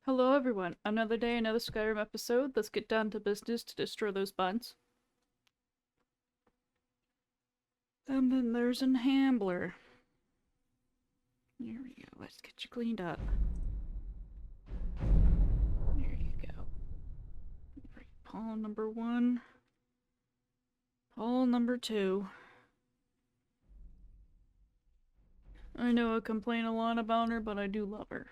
Hello everyone, another day, another Skyrim episode. Let's get down to business to destroy those buns. And then there's an Hambler. There we go, let's get you cleaned up. There you go. Paul number 1. Paul number 2. I know I complain a lot about her, but I do love her.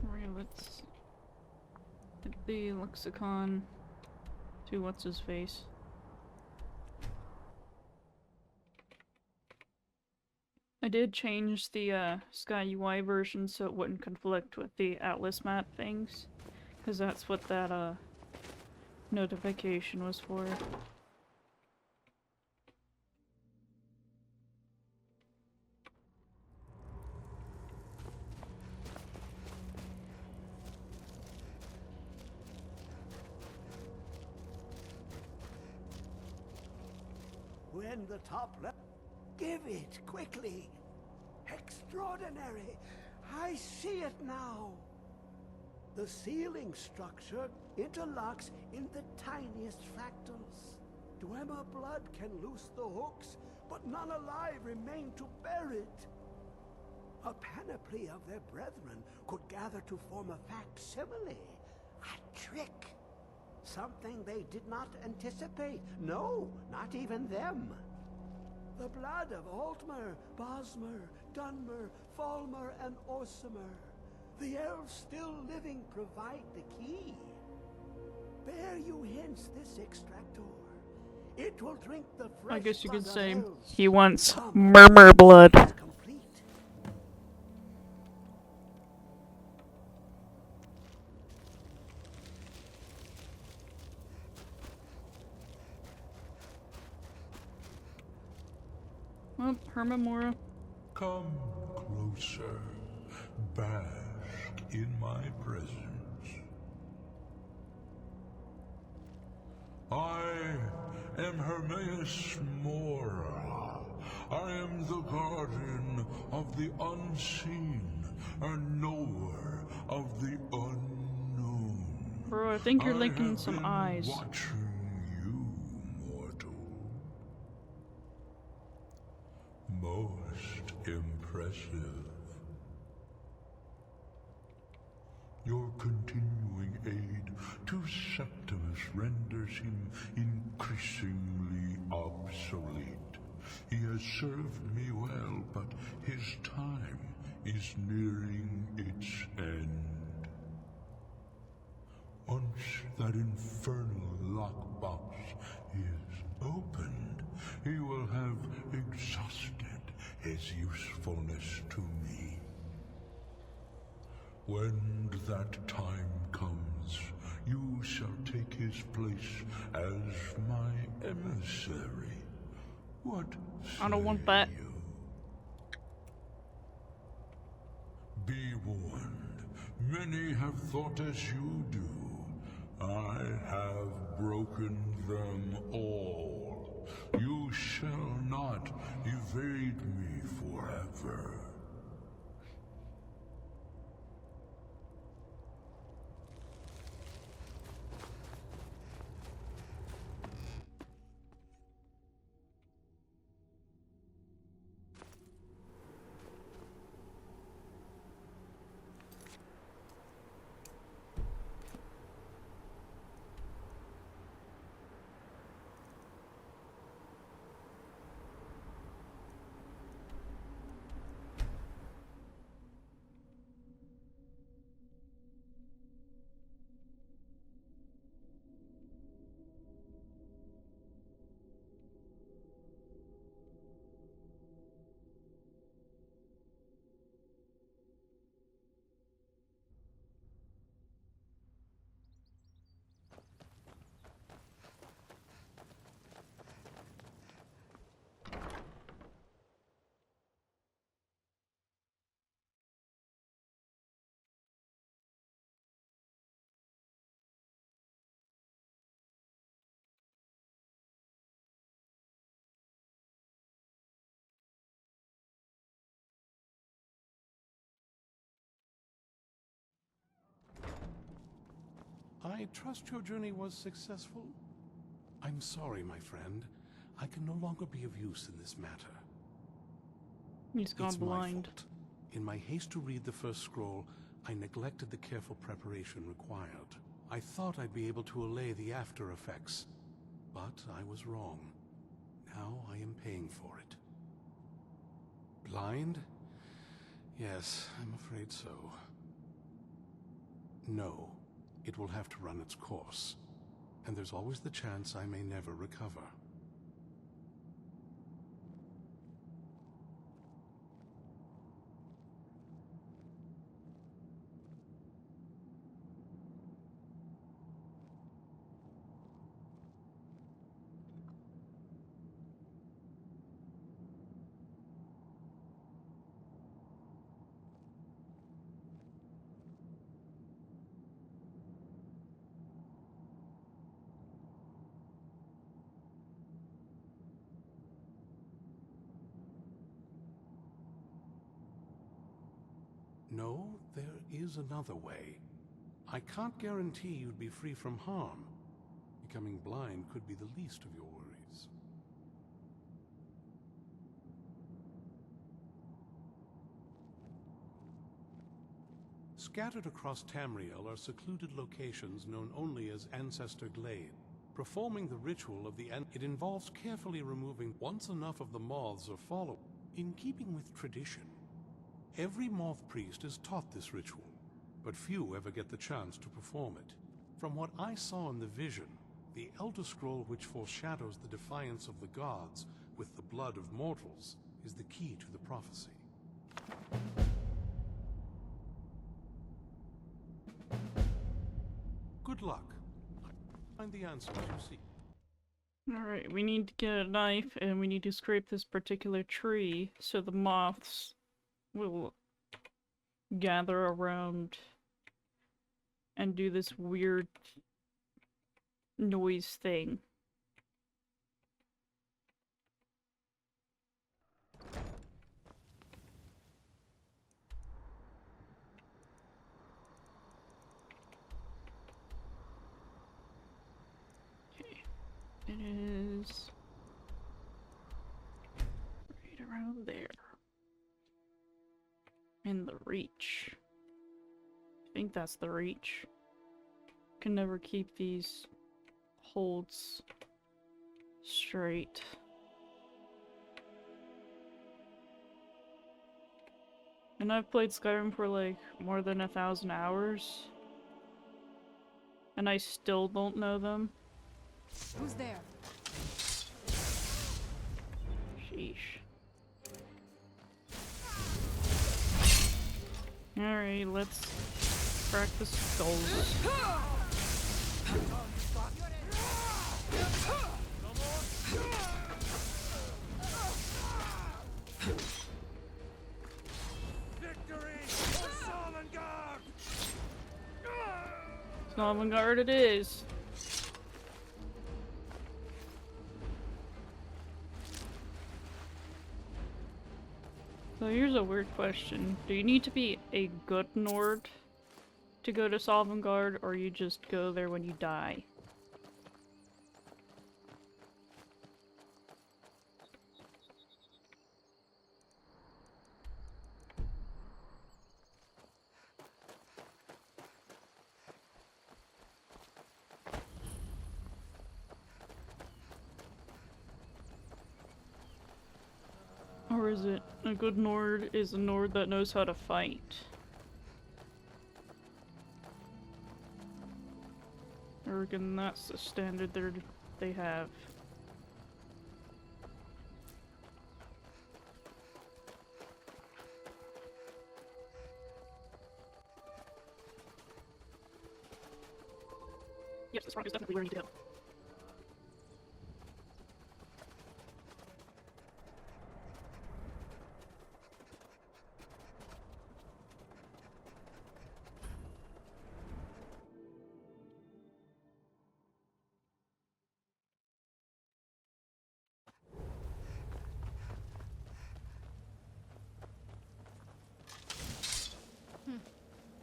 Alright, let's get the lexicon to what's his face. I did change the Sky UI version so it wouldn't conflict with the Atlas map things, because that's what that notification was for. When the top left, give it quickly. Extraordinary. I see it now. The ceiling structure interlocks in the tiniest fractals. Dwemer blood can loose the hooks, but none alive remain to bear it. A panoply of their brethren could gather to form a facsimile. A trick. Something they did not anticipate. No, not even them. The blood of Altmer, Bosmer, Dunmer, Falmer, and Orsimer. The elves still living provide the key. Bear you hence this extractor. It will drink the fresh I guess you could blood of say elves. he wants Come, murmur blood. complete. Well, Hermamora. Come closer, bask in my presence. I am Hermaeus Mora. I am the guardian of the unseen, and knower of the unknown. Bro, I think you're I linking have some been eyes. watching you, mortal. Most impressive. Your continuing aid to Septimus renders him increasingly obsolete. He has served me well, but his time is nearing its end. Once that infernal lockbox is opened, he will have exhausted his usefulness to me. When that time comes, you shall take his place as my emissary. What I don't want say that. you? Be warned, many have thought as you do. I have broken them all. You shall not evade me forever. I trust your journey was successful? I'm sorry, my friend. I can no longer be of use in this matter. He's gone It's blind. my fault. In my haste to read the first scroll, I neglected the careful preparation required. I thought I'd be able to allay the after effects, but I was wrong. Now I am paying for it. Blind? Yes, I'm afraid so. No, it will have to run its course, and there's always the chance I may never recover. No, there is another way. I can't guarantee you'd be free from harm. Becoming blind could be the least of your worries. Scattered across Tamriel are secluded locations known only as Ancestor Glade. Performing the ritual of it involves carefully removing once enough of the moths are followed. In keeping with tradition, every moth priest is taught this ritual, but few ever get the chance to perform it. From what I saw in the vision, the Elder Scroll which foreshadows the defiance of the gods with the blood of mortals is the key to the prophecy. Good luck. Find the answers you seek. Alright, we need to get a knife and we need to scrape this particular tree so the moths will gather around and do this weird noise thing. Okay, it is right around there. In the reach. I think that's the reach. Can never keep these holds straight. And I've played Skyrim for like more than 1,000 hours. And I still don't know them. Who's there? Sheesh. Alright, let's crack the skulls. Victory for Dawnguard! Dawnguard it is. So here's a weird question. Do you need to be a good Nord to go to Sovngarde, or you just go there when you die? Or is it a good Nord is a Nord that knows how to fight? I reckon that's the standard they have. Yes, this rock is definitely where we need to go.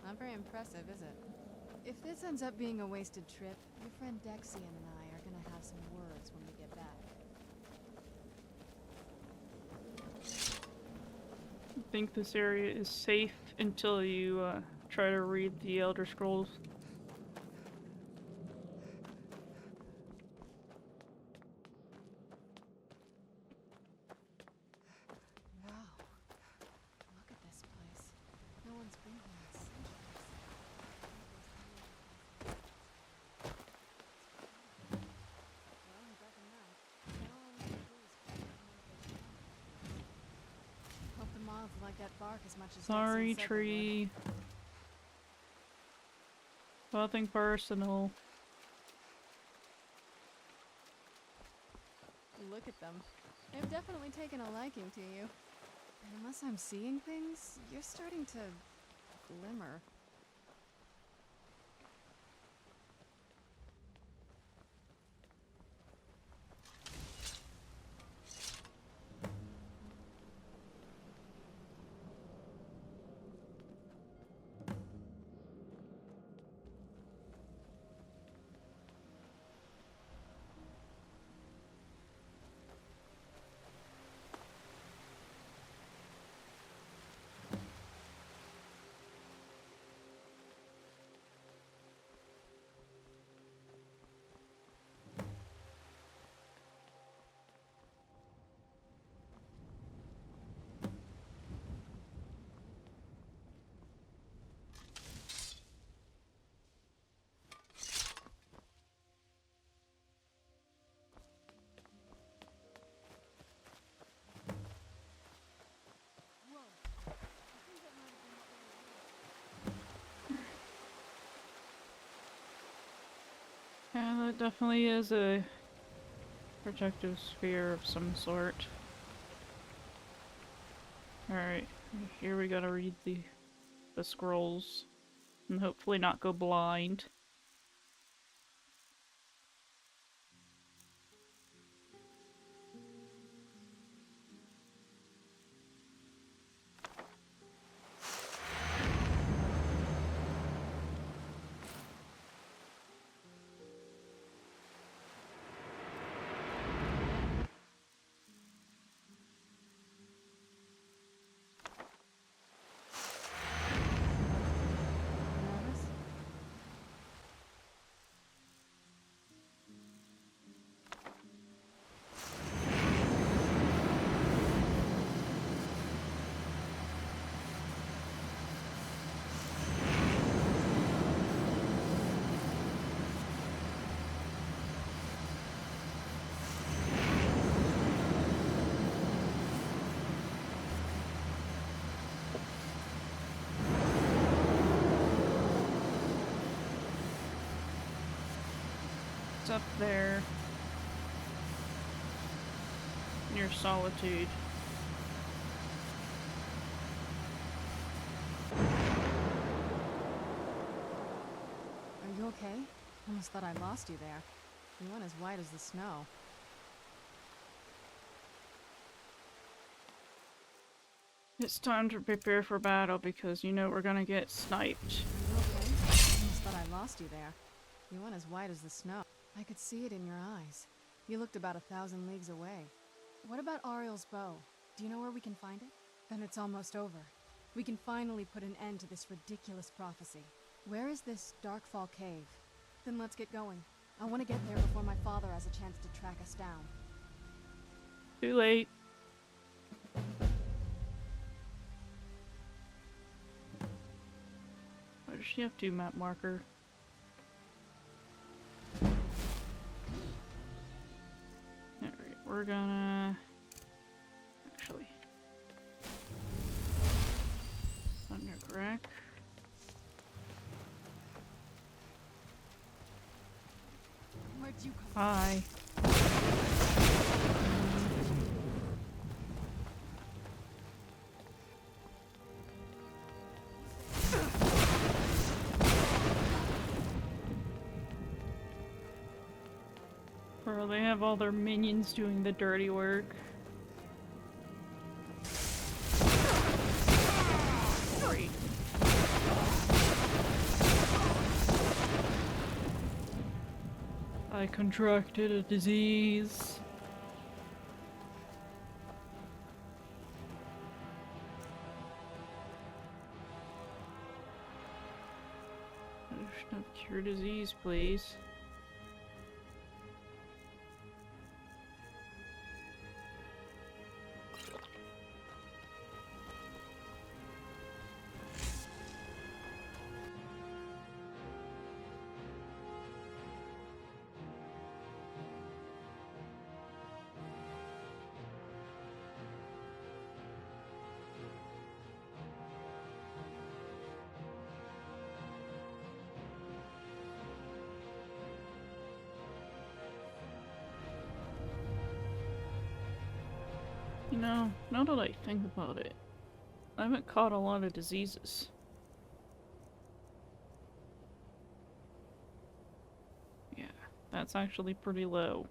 Not very impressive, is it? If this ends up being a wasted trip, your friend Dexian and I are gonna have some words when we get back. I think this area is safe until you try to read the Elder Scrolls. Wow. Look at this place. No one's been here in centuries. Well, we got the map. Now all we can do is find out more of those moths. Hope the moths like that bark as much as Sorry, Dexian said they would. tree. Nothing personal. Look at them. They've definitely taken a liking to you. And unless I'm seeing things, you're starting to glimmer. Yeah, that definitely is a protective sphere of some sort. Alright, here we gotta read the scrolls and hopefully not go blind. Nervous? It's up there. Near Solitude. Are you okay? Almost thought I lost you there. You went as white as the snow. It's time to prepare for battle because you know we're gonna get sniped. Are you okay? Almost thought I lost you there. You went as white as the snow. I could see it in your eyes. You looked about 1,000 leagues away. What about Ariel's bow? Do you know where we can find it? Then it's almost over. We can finally put an end to this ridiculous prophecy. Where is this Darkfall cave? Then let's get going. I want to get there before my father has a chance to track us down. Too late. What does she have to, map marker? Alright, we're gonna... Actually... Undercrack. Where'd you come Hi. Bro, they have all their minions doing the dirty work. Great. I contracted a disease. Cure disease, please. You know, now that I think about it, I haven't caught a lot of diseases. Yeah, that's actually pretty low.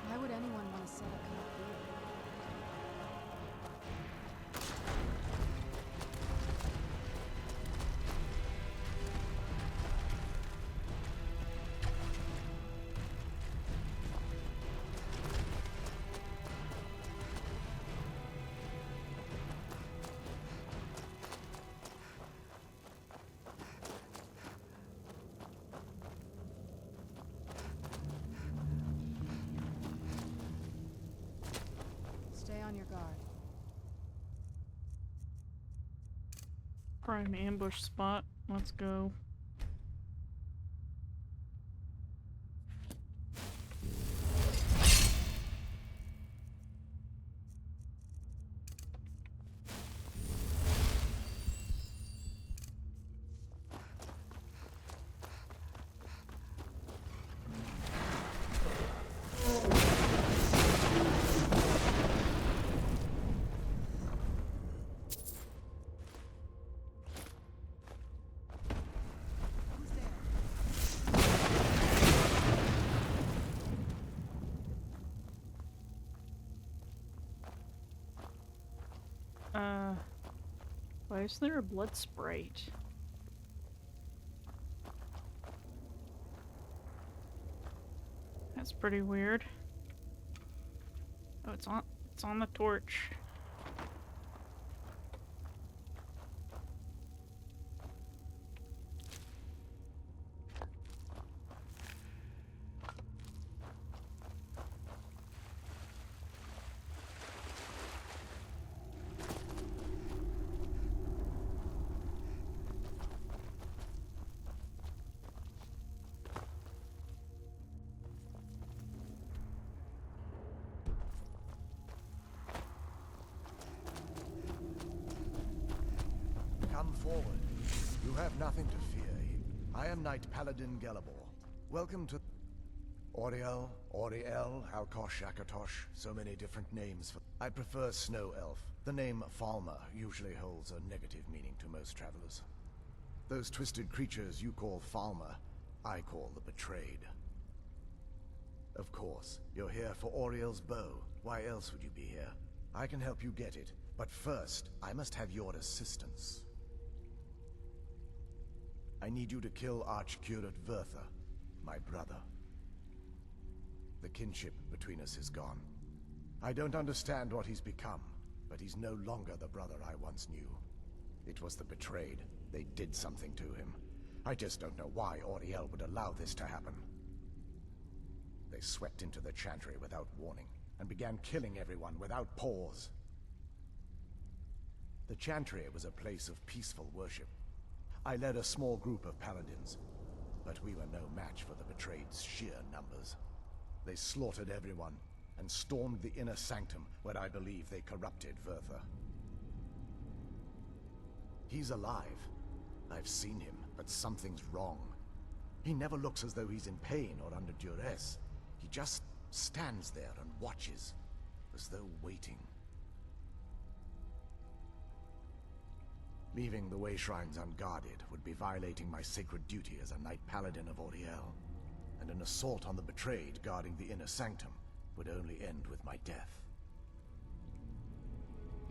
Why would anyone want to set up camp here? Stay on your guard. Prime ambush spot. Let's go. Why is there a blood sprite? That's pretty weird. Oh, it's on the torch. Come forward. You have nothing to fear. I am Knight Paladin Gelabor. Welcome to Oriel, Oriel, Alkosh, Akatosh, so many different names for... I prefer Snow Elf. The name Falmer usually holds a negative meaning to most travelers. Those twisted creatures you call Falmer, I call the Betrayed. Of course, you're here for Oriel's bow. Why else would you be here? I can help you get it, but first, I must have your assistance. I need you to kill Archcurate Vertha, my brother. The kinship between us is gone. I don't understand what he's become, but he's no longer the brother I once knew. It was the Betrayed. They did something to him. I just don't know why Oriel would allow this to happen. They swept into the Chantry without warning, and began killing everyone without pause. The Chantry was a place of peaceful worship. I led a small group of paladins, but we were no match for the Betrayed's sheer numbers. They slaughtered everyone, and stormed the inner sanctum where I believe they corrupted Vertha. He's alive. I've seen him, but something's wrong. He never looks as though he's in pain or under duress. He just stands there and watches, as though waiting. Leaving the Way Shrines unguarded would be violating my sacred duty as a Knight Paladin of Oriel, and an assault on the Betrayed guarding the inner sanctum would only end with my death.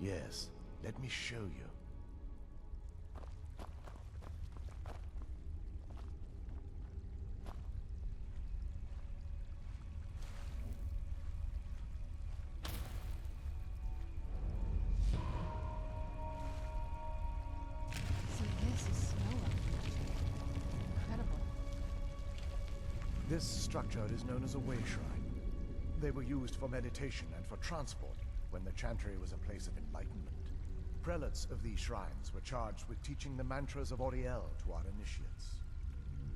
Yes, let me show you. This structure is known as a Way Shrine. They were used for meditation and for transport when the Chantry was a place of enlightenment. Prelates of these shrines were charged with teaching the mantras of Oriel to our initiates.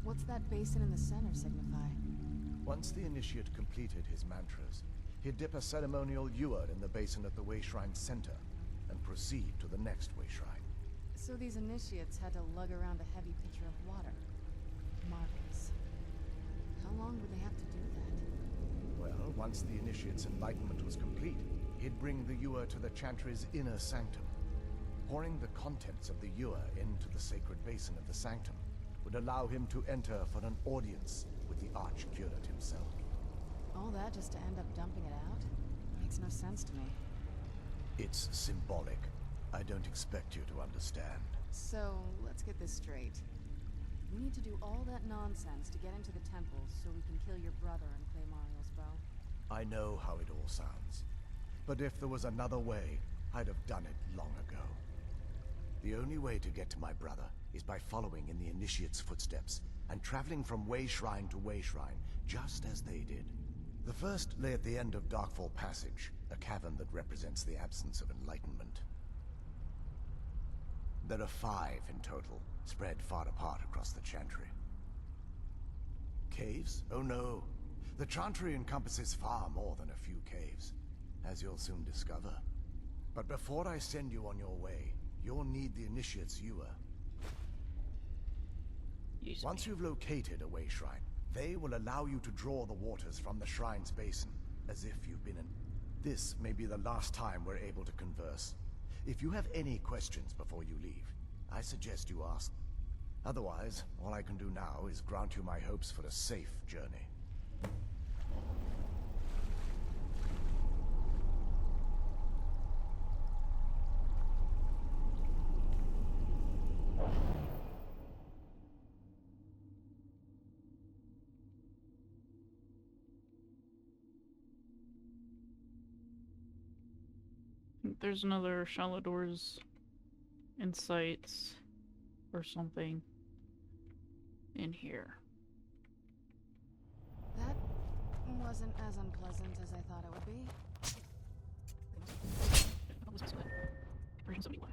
What's that basin in the center signify? Once the initiate completed his mantras, he'd dip a ceremonial ewer in the basin at the Way Shrine center and proceed to the next Way Shrine. So these initiates had to lug around a heavy pitcher of water. Marvelous. How long would they have to do that? Well, once the initiate's enlightenment was complete, he'd bring the ewer to the Chantry's inner sanctum. Pouring the contents of the ewer into the sacred basin of the sanctum would allow him to enter for an audience with the Archcurate himself. All that just to end up dumping it out? Makes no sense to me. It's symbolic. I don't expect you to understand. So, let's get this straight. We need to do all that nonsense to get into the temple so we can kill your brother and claim Ariel's bow. I know how it all sounds. But if there was another way, I'd have done it long ago. The only way to get to my brother is by following in the Initiate's footsteps and traveling from Way Shrine to Way Shrine, just as they did. The first lay at the end of Darkfall Passage, a cavern that represents the absence of enlightenment. There are 5 in total, spread far apart across the Chantry. Caves? Oh no. The Chantry encompasses far more than a few caves, as you'll soon discover. But before I send you on your way, you'll need the Initiate's Ewer. Once you've located a way shrine, they will allow you to draw the waters from the shrine's basin, as if you've been in... This may be the last time we're able to converse. If you have any questions before you leave, I suggest you ask. Otherwise, all I can do now is grant you my hopes for a safe journey. There's another shallow doors in sights or something in here. That wasn't as unpleasant as I thought it would be. Version 71.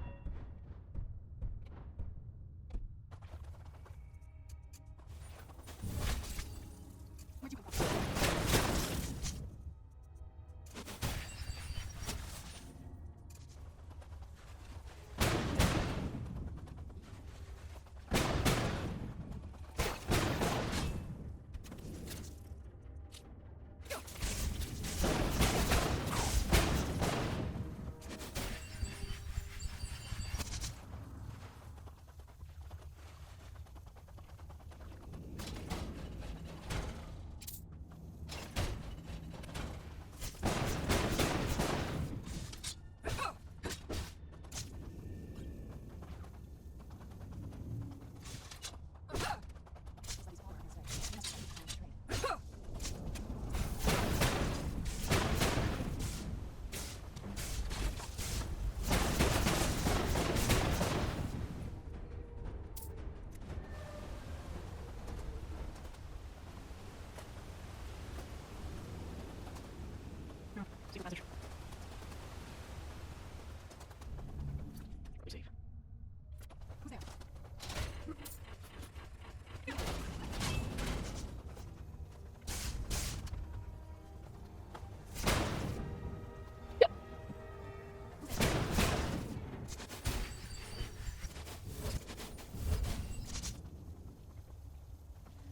Where'd you come from? See the message. Probably safe. Who's there?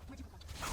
Where'd you come from?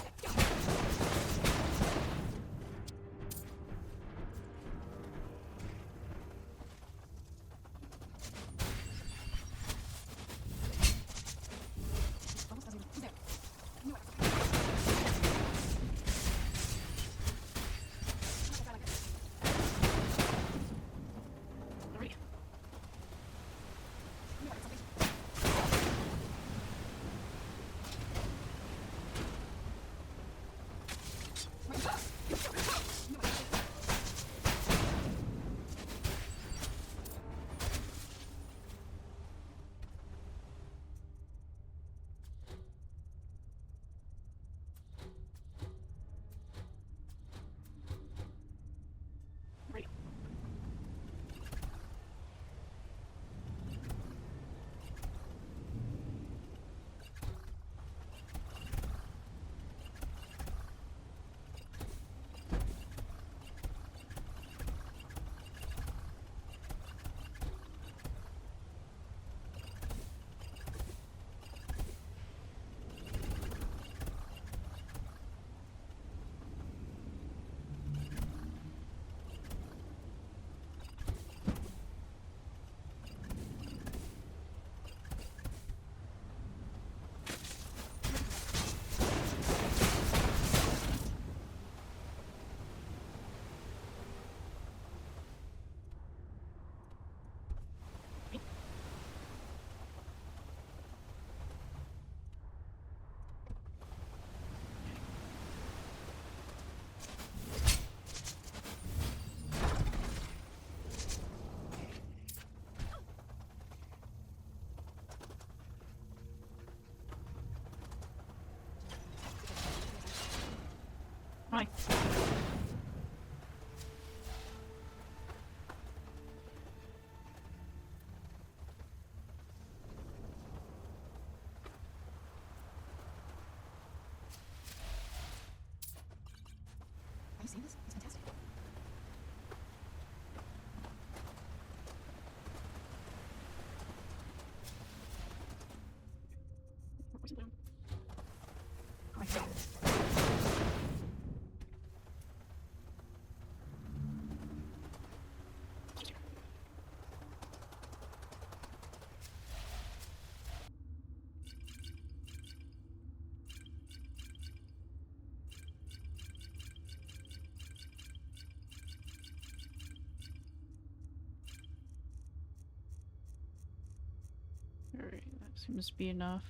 Alright, that seems to be enough.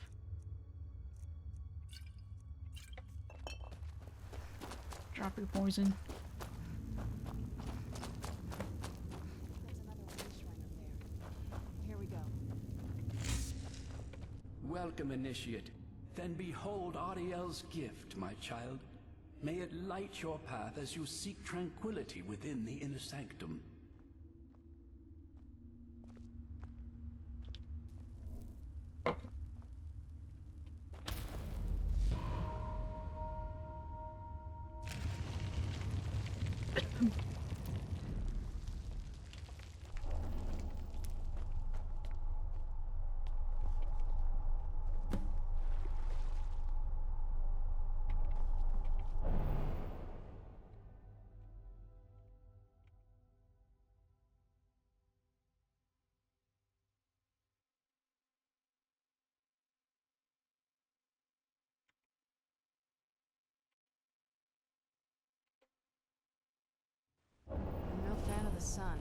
Drop your poison. There's another wish shrine up there. Here we go. Welcome, Initiate. Then behold Ariel's gift, my child. May it light your path as you seek tranquility within the inner sanctum. I'm no fan of the sun.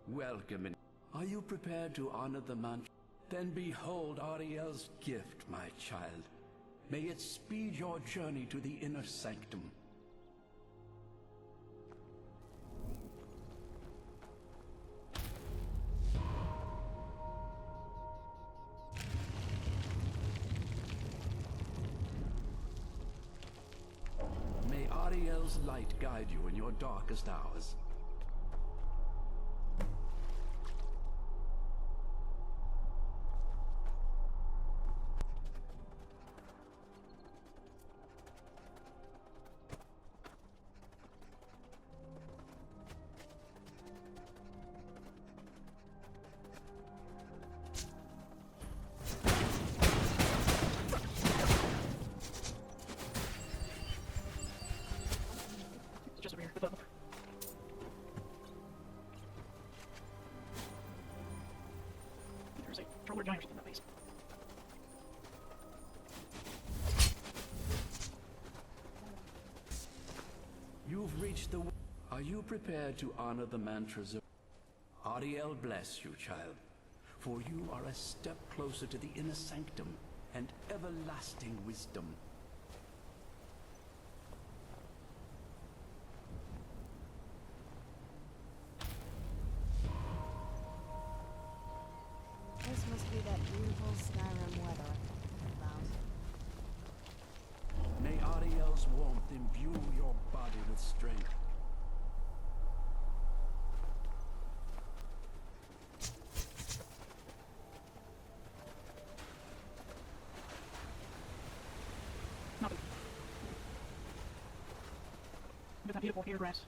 Welcome. Are you prepared to honor the mantra? Then behold Ariel's gift, my child. May it speed your journey to the inner sanctum. May Ariel's light guide you in your darkest hours. Just over here. There's a troller giant in that base. You've reached the... Are you prepared to honor the mantras of... Ariel bless you, child, for you are a step closer to the inner sanctum and everlasting wisdom. This must be that beautiful Skyrim weather about. May Ariel's warmth imbue your body with strength. Nothing. Look at that beautiful hair grass.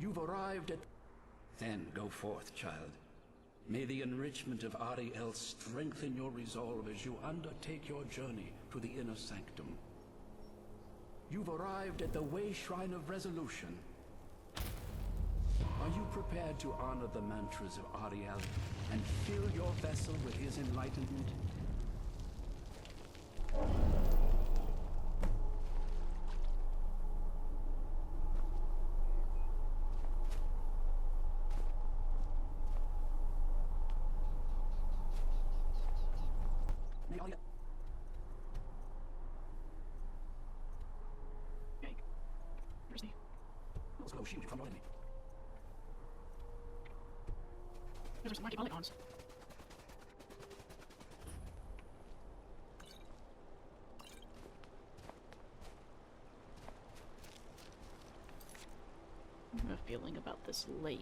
You've arrived at... Then go forth, child. May the enrichment of Ariel strengthen your resolve as you undertake your journey to the inner sanctum. You've arrived at the way shrine of resolution. Are you prepared to honor the mantras of Ariel and fill your vessel with his enlightenment? Okay. Where's he? Let's go shield you from your enemy. There's some lucky polygons. I have a feeling about this lake.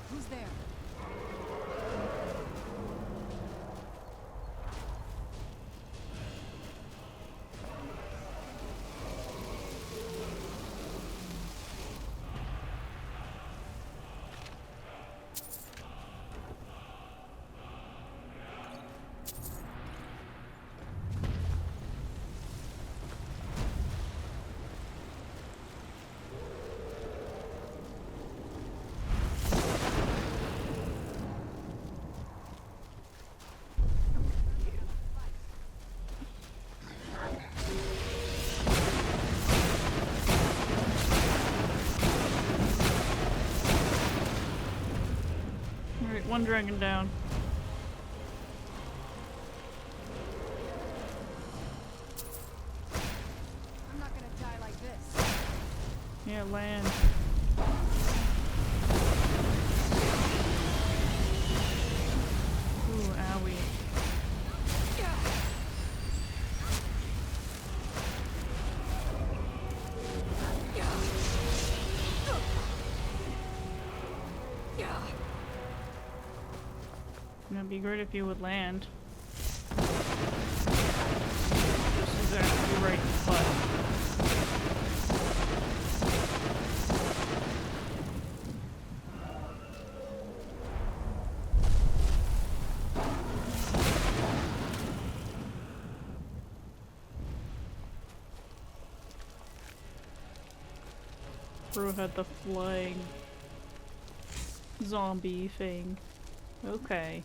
Who's there? Alright, one dragon down. I'm not gonna die like this. Yeah, land. Ooh, owie. It'd be great if you would land. Just exactly right in the butt. Bro had the flying zombie thing. Okay.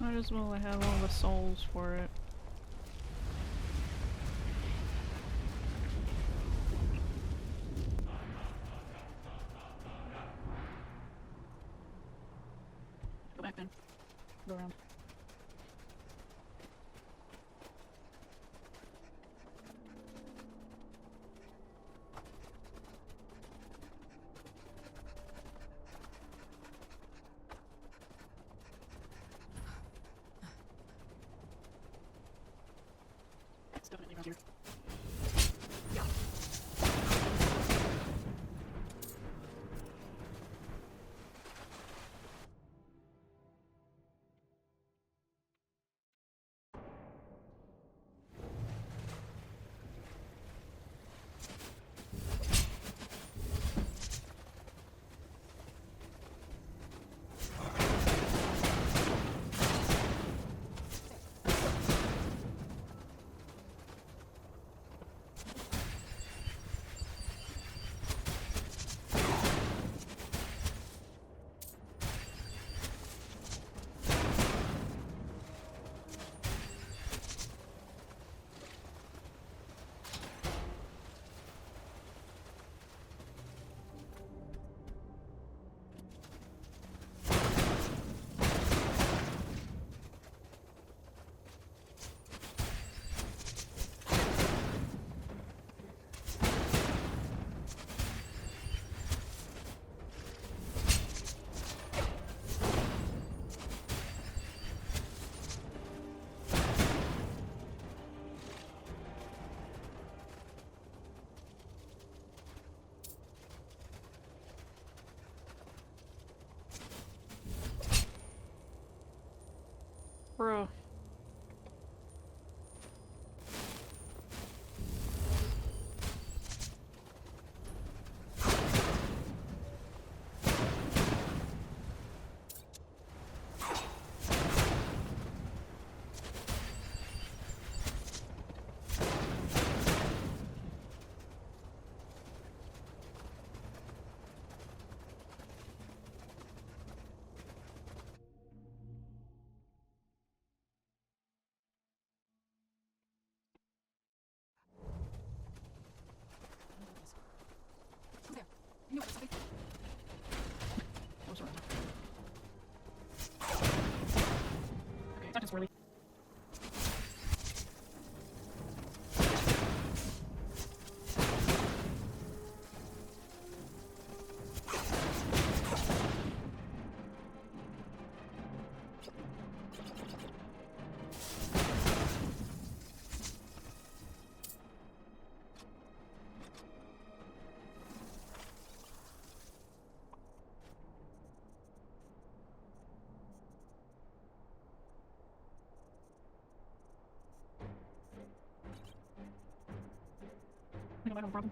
Might as well have all the souls for it. Go back then. Go around. It's definitely around here. Bruh. There. You know something? Oh, sorry. Okay, that is really. I think I might have a problem.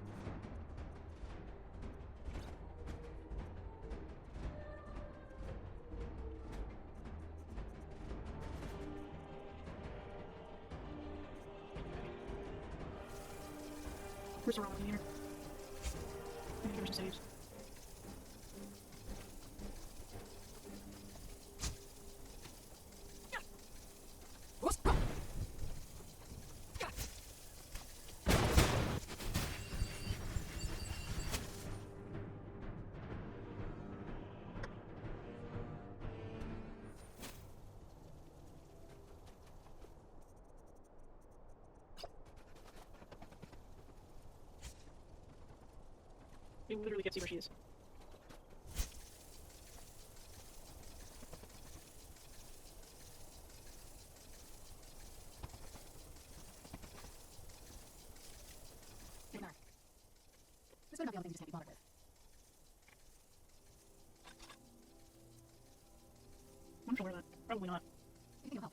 Where's the wrong one here? I think there's some saves. You literally can't see where she is. Hey, Mark. This better not be all the things you just can't be bothered with. I'm sure that. Probably not. You think you'll help?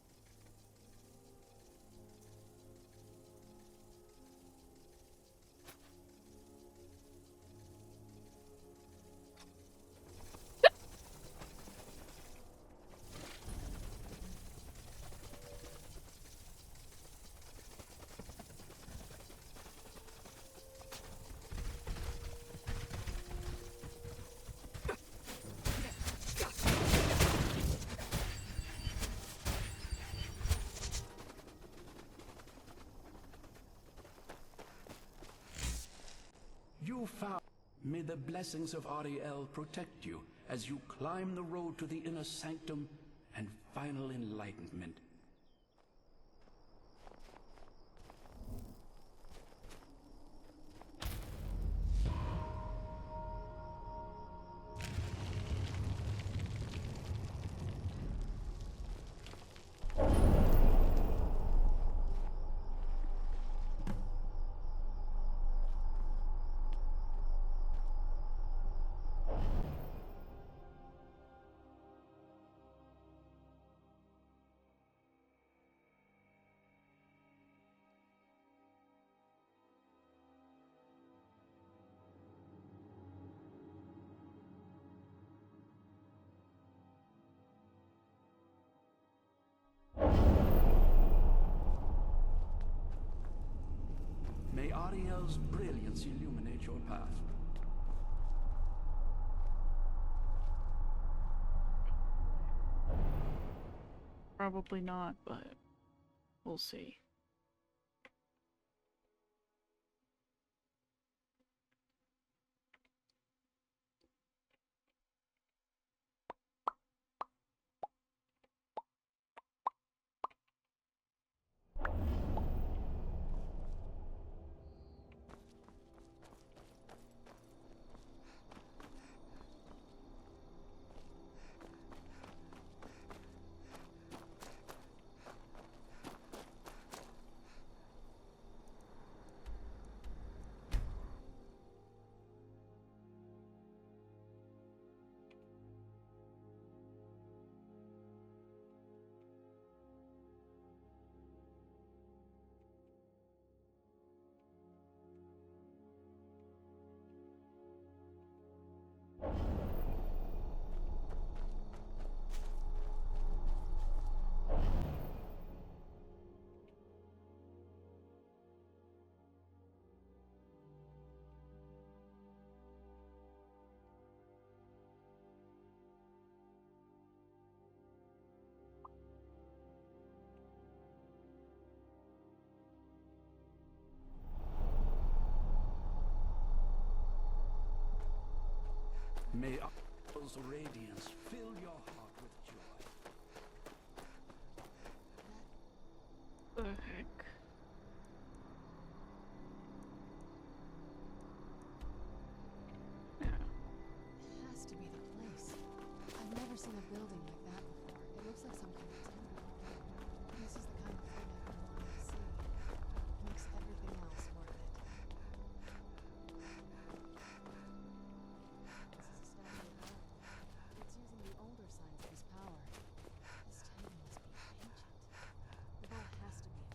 You found. May the blessings of Ariel protect you as you climb the road to the inner sanctum and final enlightenment. May Ariel's brilliance illuminate your path. Probably not, but we'll see. May Ariel's radiance fill your heart with joy. The heck? Yeah. It has to be the place. I've never seen a building like that before. It looks like some kind of temple. This is the kind of thing I've been wanting to see. Makes everything else worth it. This is a statue of Ariel. It's using the older signs of his power. This temple must be ancient. The bow has to be in here.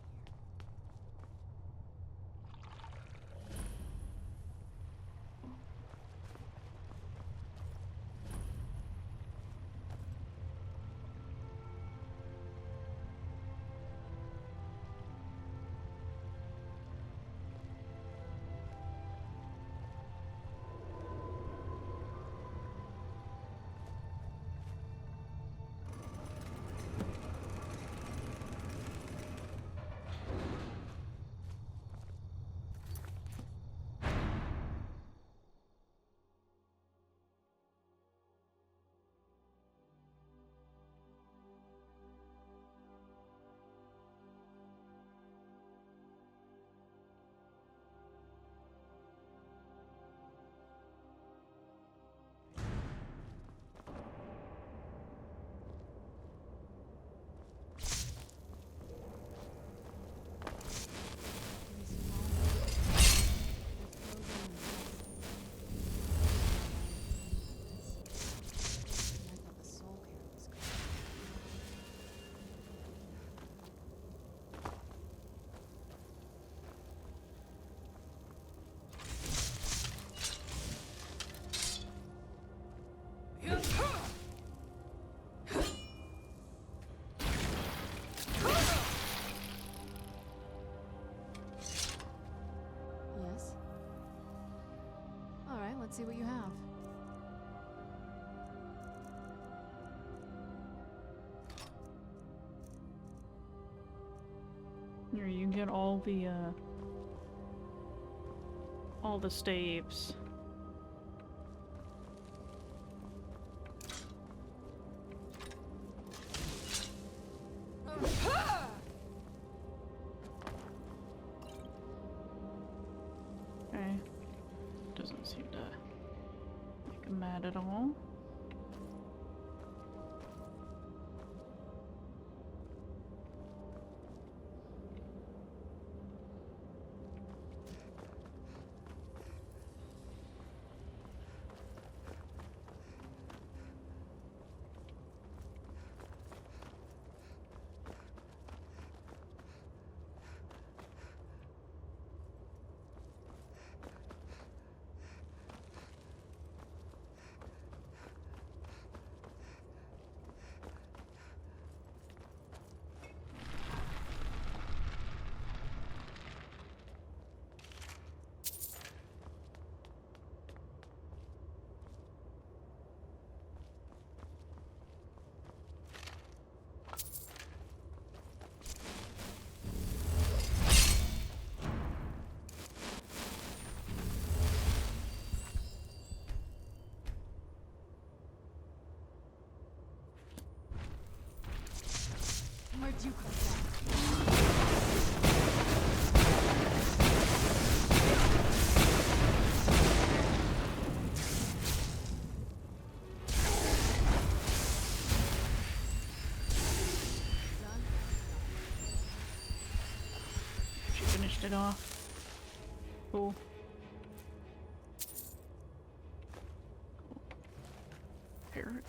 Yes? Alright, let's see what you have. Here, you get all the staves. Okay. Doesn't seem to make him mad at all. Where'd you come from? Done? She finished it off. Cool. Here we go.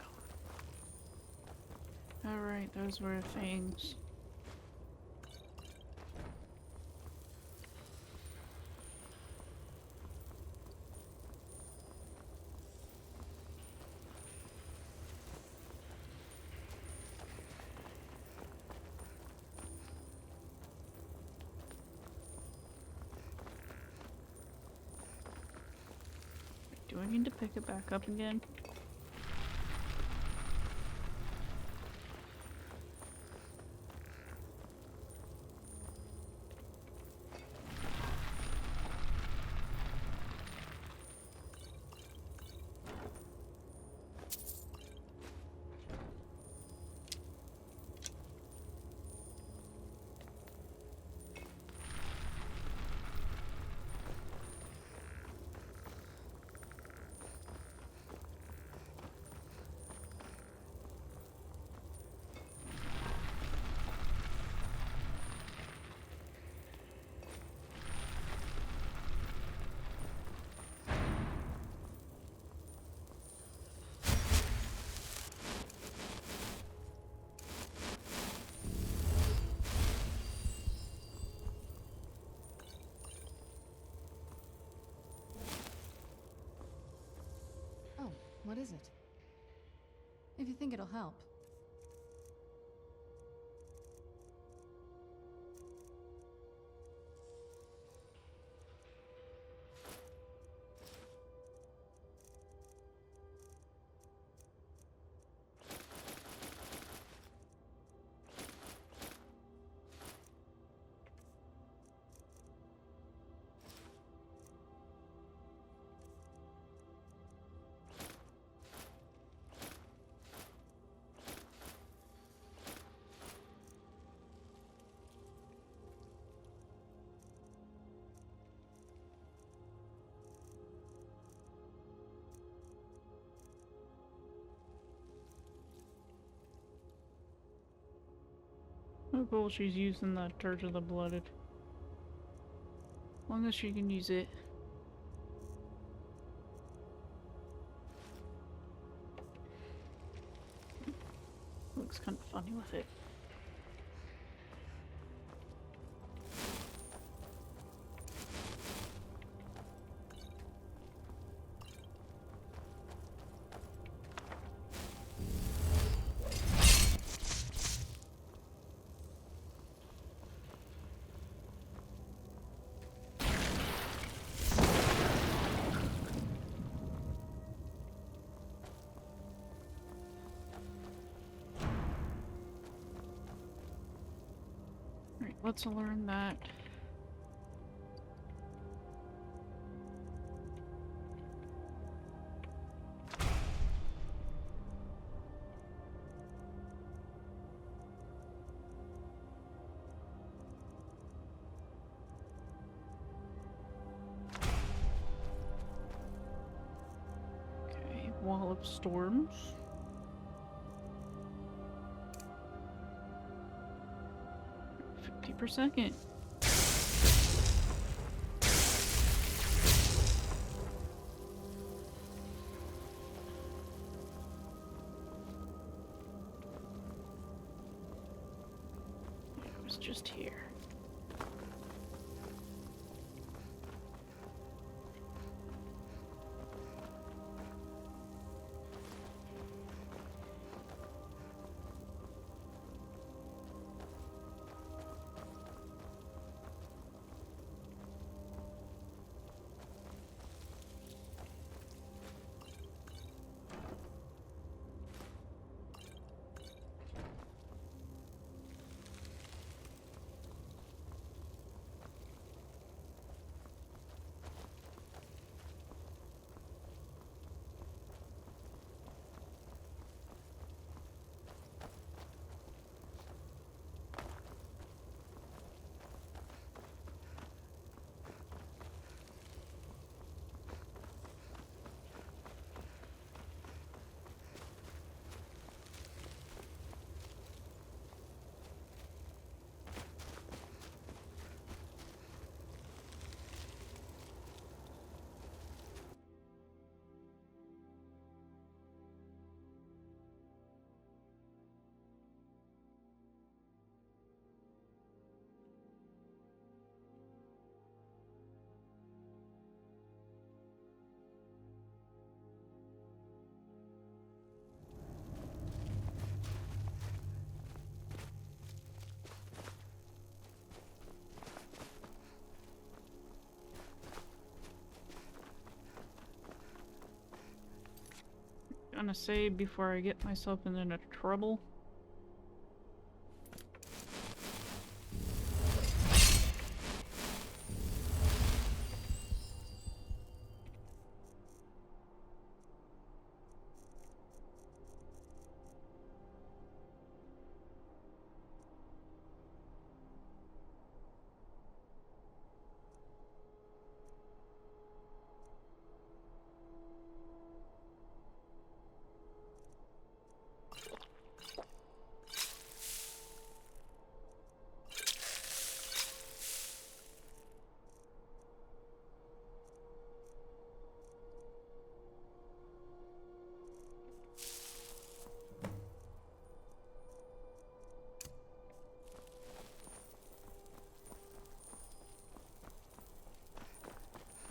Alright, those were things. Do I need to pick it back up again? think it'll help. Oh cool, she's using the Church of the Blooded. As long as she can use it. Looks kind of funny with it. Alright, let's learn that. Okay, Wall of Storms. 50 per second. It was just here. Gonna save before I get myself into trouble.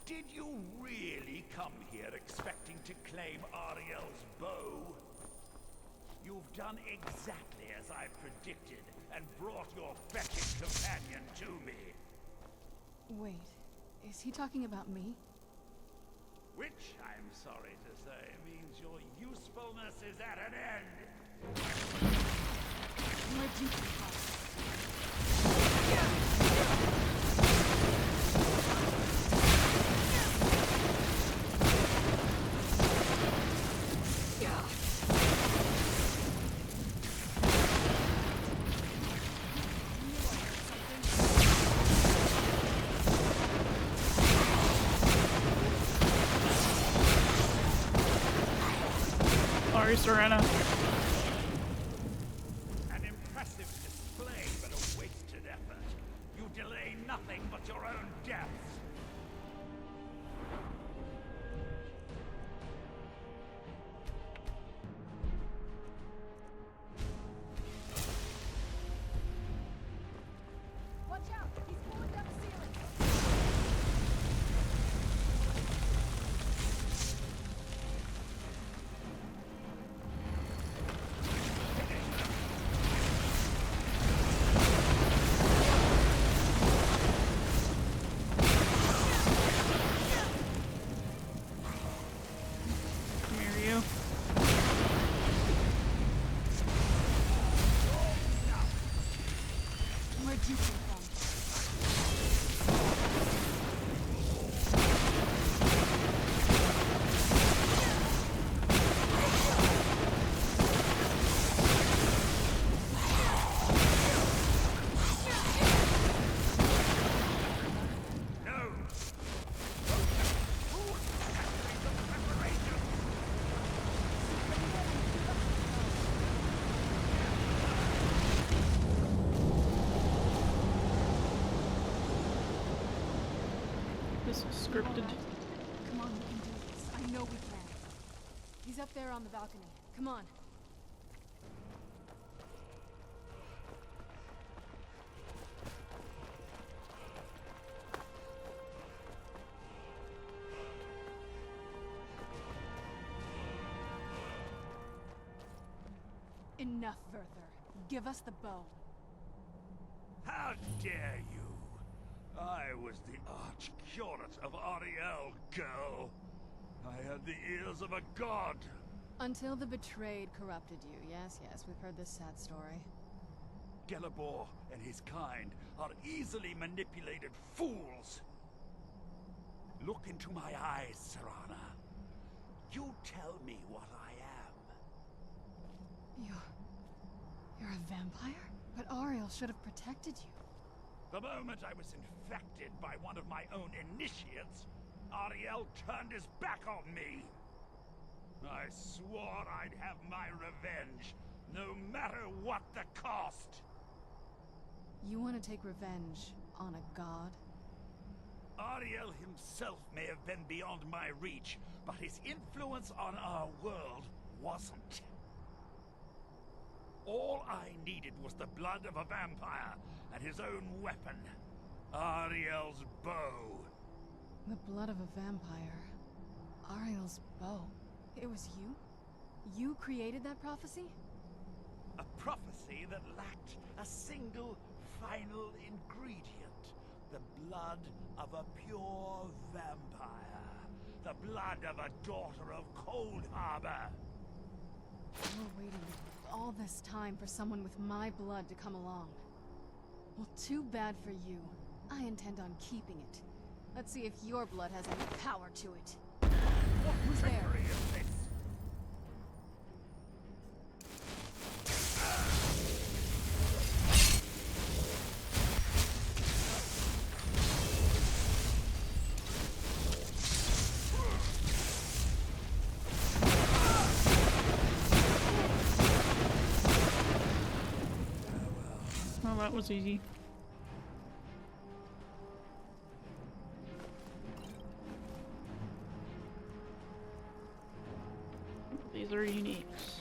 Did you really come here expecting to claim Ariel's bow? You've done exactly as I predicted, and brought your fetid companion to me. Wait, is he talking about me? Which, I'm sorry to say, means your usefulness is at an end. Where'd you come from? Sorry, Serena. An impressive display, but a wasted effort. You delay nothing but your own deaths. Watch out! He's pulling down the ceiling! Come here, you. Where'd you come from? No! Preparation! This is scripted. Come on, we can do this. I know we can. He's up there on the balcony. Come on. Enough, Werther. Give us the bow. How dare you! I was the arch-curate of Ariel, girl. I had the ears of a god. Until the betrayed corrupted you. Yes, yes, we've heard this sad story. Gelabor and his kind are easily manipulated fools. Look into my eyes, Serana. You tell me what I am. You're a vampire? But Ariel should have protected you. The moment I was infected by one of my own initiates, Ariel turned his back on me. I swore I'd have my revenge, no matter what the cost. You want to take revenge on a god? Ariel himself may have been beyond my reach, but his influence on our world wasn't. All I needed was the blood of a vampire and his own weapon, Ariel's bow. The blood of a vampire. Ariel's bow. It was you? You created that prophecy? A prophecy that lacked a single final ingredient. The blood of a pure vampire. The blood of a daughter of Cold Harbor. We're waiting all this time for someone with my blood to come along. Well, too bad for you. I intend on keeping it. Let's see if your blood has any power to it. What Who's there? trickery is this? Well, that was easy. These are uniques.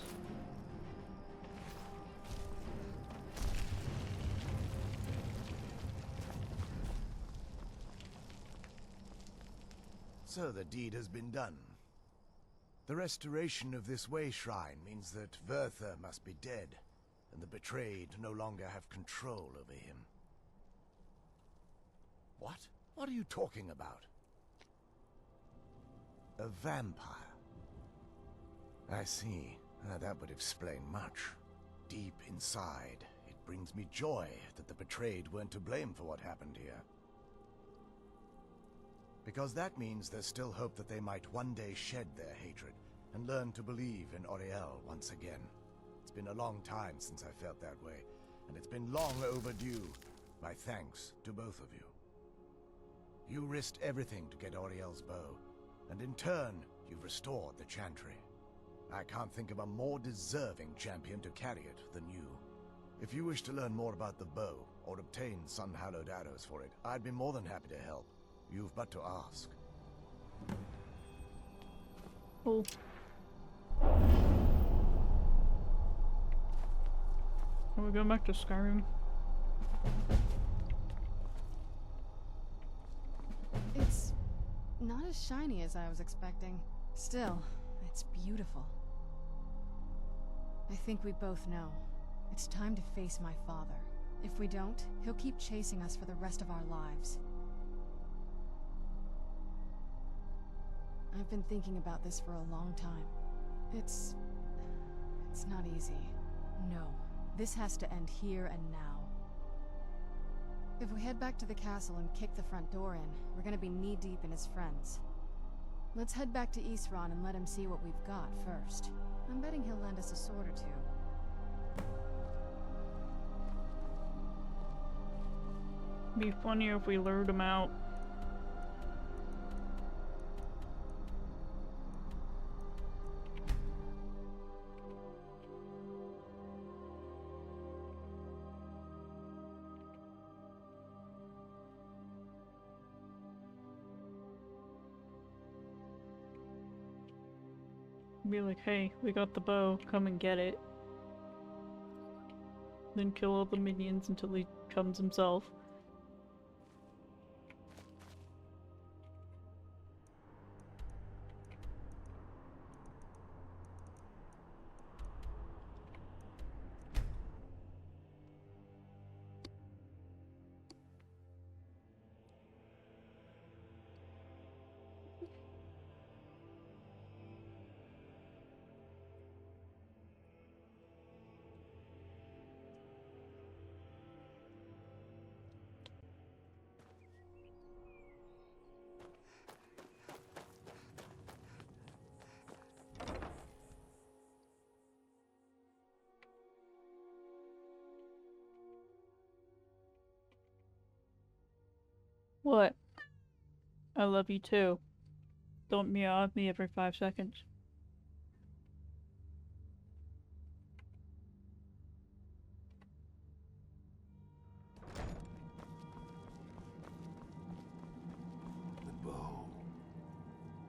So the deed has been done. The restoration of this way shrine means that Verther must be dead, and the betrayed no longer have control over him. What? What are you talking about? A vampire. I see. That would explain much. Deep inside, it brings me joy that the betrayed weren't to blame for what happened here. Because that means there's still hope that they might one day shed their hatred and learn to believe in Auriel once again. It's been a long time since I felt that way, and it's been long overdue. My thanks to both of you. You risked everything to get Auriel's bow, and in turn, you've restored the Chantry. I can't think of a more deserving champion to carry it than you. If you wish to learn more about the bow, or obtain sun-hallowed arrows for it, I'd be more than happy to help. You've but to ask. Cool. Are we going back to Skyrim? It's not as shiny as I was expecting. Still, it's beautiful. I think we both know. It's time to face my father. If we don't, he'll keep chasing us for the rest of our lives. I've been thinking about this for a long time. It's not easy. No, this has to end here and now. If we head back to the castle and kick the front door in, we're gonna be knee-deep in his friends. Let's head back to Isran and let him see what we've got first. I'm betting he'll lend us a sword or two. Be funny if we lured him out. Be like, hey, we got the bow, come and get it. Then kill all the minions until he comes himself. What? I love you too. Don't meow at me every 5 seconds. The bow.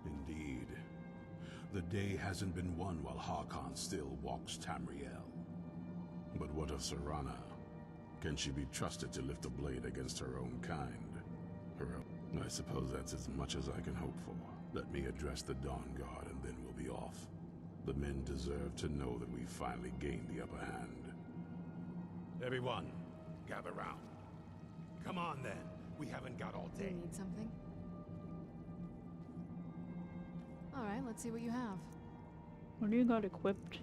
Indeed. The day hasn't been won while Harkon still walks Tamriel. But what of Serana? Can she be trusted to lift a blade against her own kind? I suppose that's as much as I can hope for. Let me address the Dawnguard and then we'll be off. The men deserve to know that we finally gained the upper hand. Everyone, gather round. Come on then, we haven't got all Do you day. need something? Alright, let's see what you have. What do you got equipped?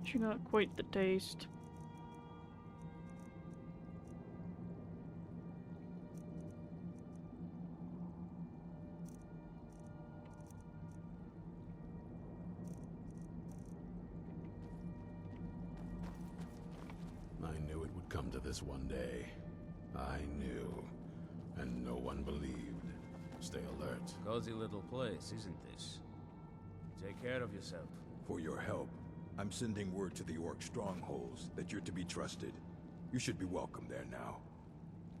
She got quite the taste. I knew it would come to this one day. I knew. And no one believed. Stay alert. Cozy little place, isn't this? Take care of yourself. For your help, I'm sending word to the Orc strongholds that you're to be trusted. You should be welcome there now.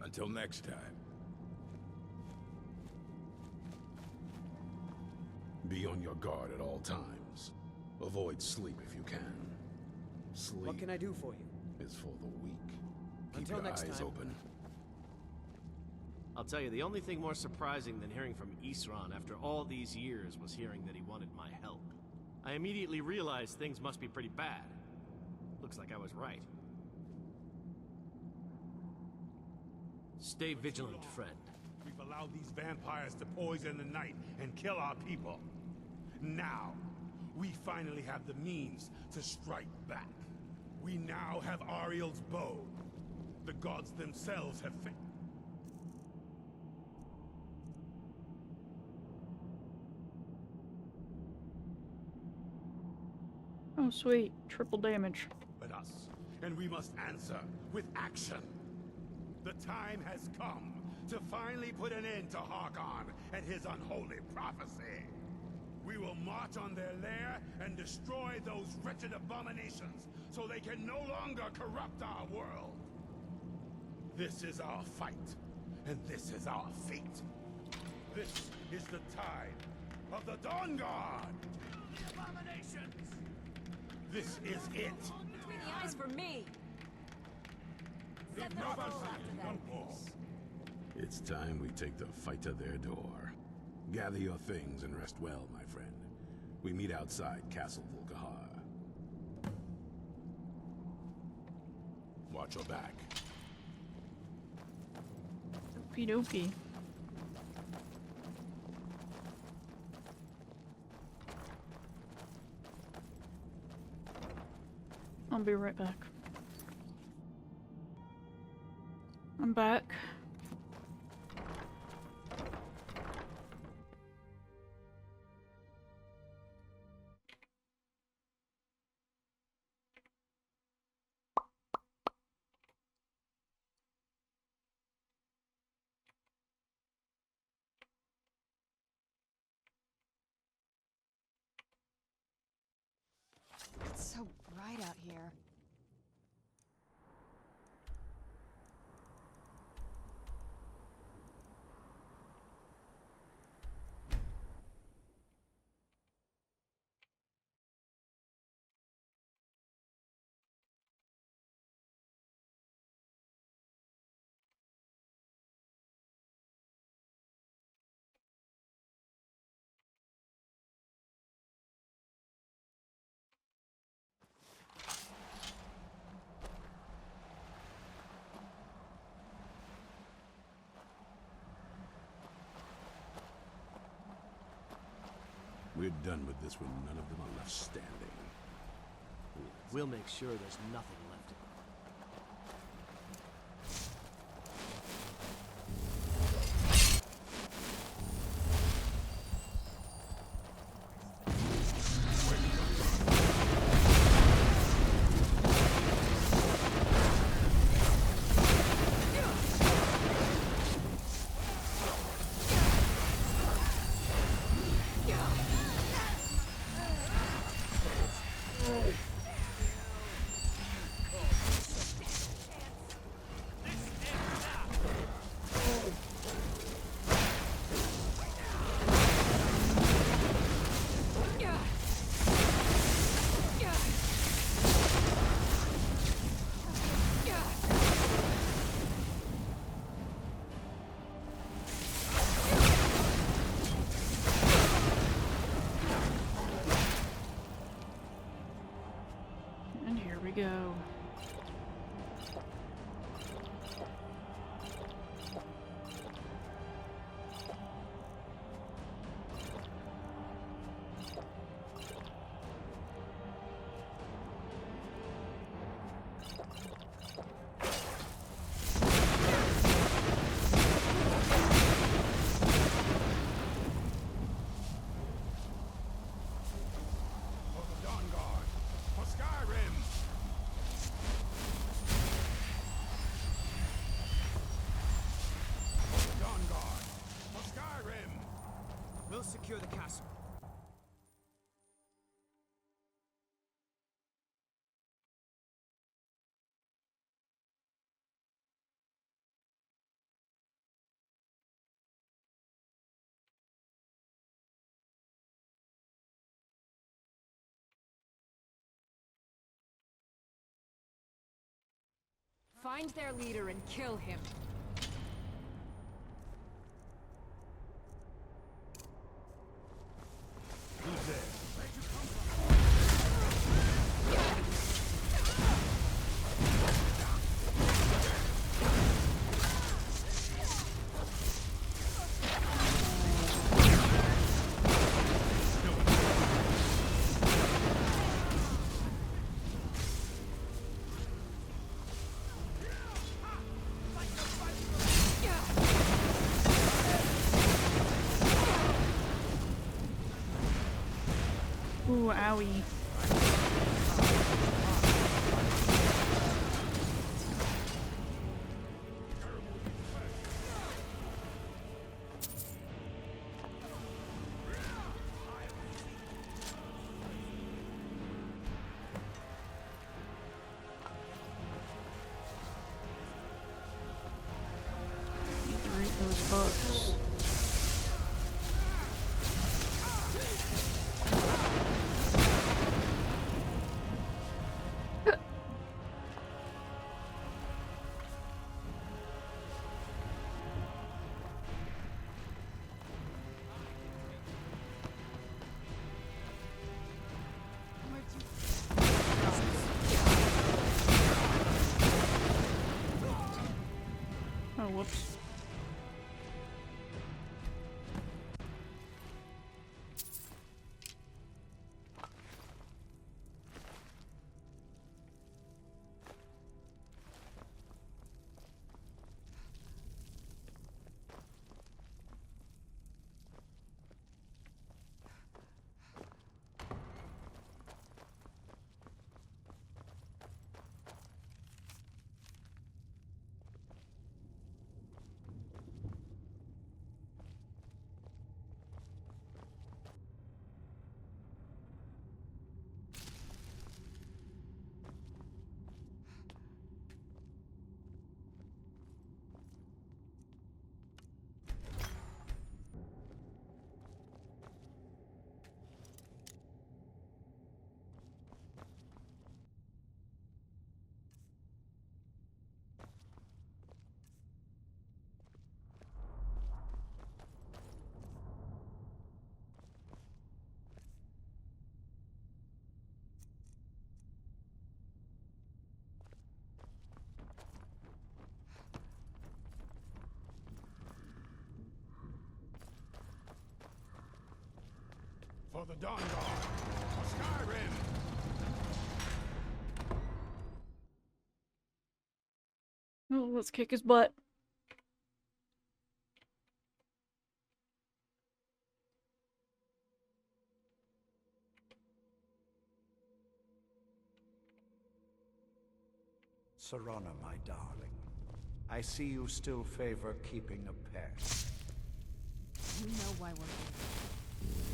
Until next time. Be on your guard at all times. Avoid sleep if you can. Sleep What can I do for you? is for the weak. Keep Until your next eyes time. open. I'll tell you, the only thing more surprising than hearing from Isran after all these years was hearing that he wanted my help. I immediately realized things must be pretty bad. Looks like I was right. Stay vigilant, friend. We've allowed these vampires to poison the night and kill our people. Now, we finally have the means to strike back. We now have Ariel's bow. The gods themselves have Oh, sweet. Triple damage. us, and we must answer with action. The time has come to finally put an end to Harkon and his unholy prophecy. We will march on their lair and destroy those wretched abominations so they can no longer corrupt our world. This is our fight, and this is our fate. This is the tide of the Dawnguard! The abominations! This is it! Between the eyes for me! Leave Set them no all mercy, after no that more. piece. It's time we take the fight to their door. Gather your things and rest well, my friend. We meet outside Castle Volkihar. Watch your back. Okie dokie. I'll be right back. I'm back. It's so bright out here. We're done with this when none of them are left standing. We'll make sure there's nothing left of them. And here we go. For the Dawnguard! For Skyrim! For the Dawnguard! For Skyrim! We'll secure the castle. Find their leader and kill him. Who's there? Ooh, owie. Eat those bugs. Oh, whoops. For the Dawnguard! For Skyrim! Oh, let's kick his butt. Serana, my darling. I see you still favor keeping a pet. You know why we're here.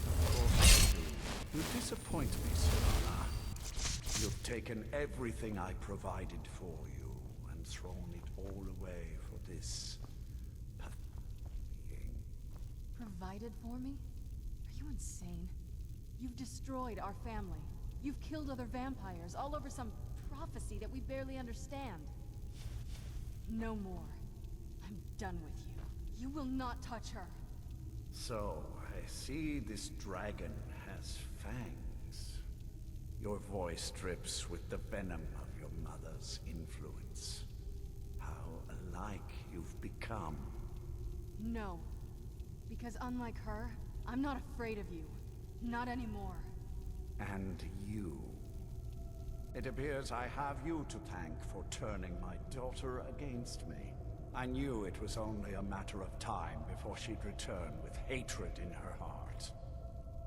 Of course I do. You disappoint me, Serana. You've taken everything I provided for you and thrown it all away for this being. Provided for me? Are you insane? You've destroyed our family. You've killed other vampires all over some prophecy that we barely understand. No more. I'm done with you. You will not touch her. So, I see this dragon has fangs. Your voice drips with the venom of your mother's influence. How alike you've become. No. Because unlike her, I'm not afraid of you. Not anymore. And you. It appears I have you to thank for turning my daughter against me. I knew it was only a matter of time before she'd return with hatred in her heart.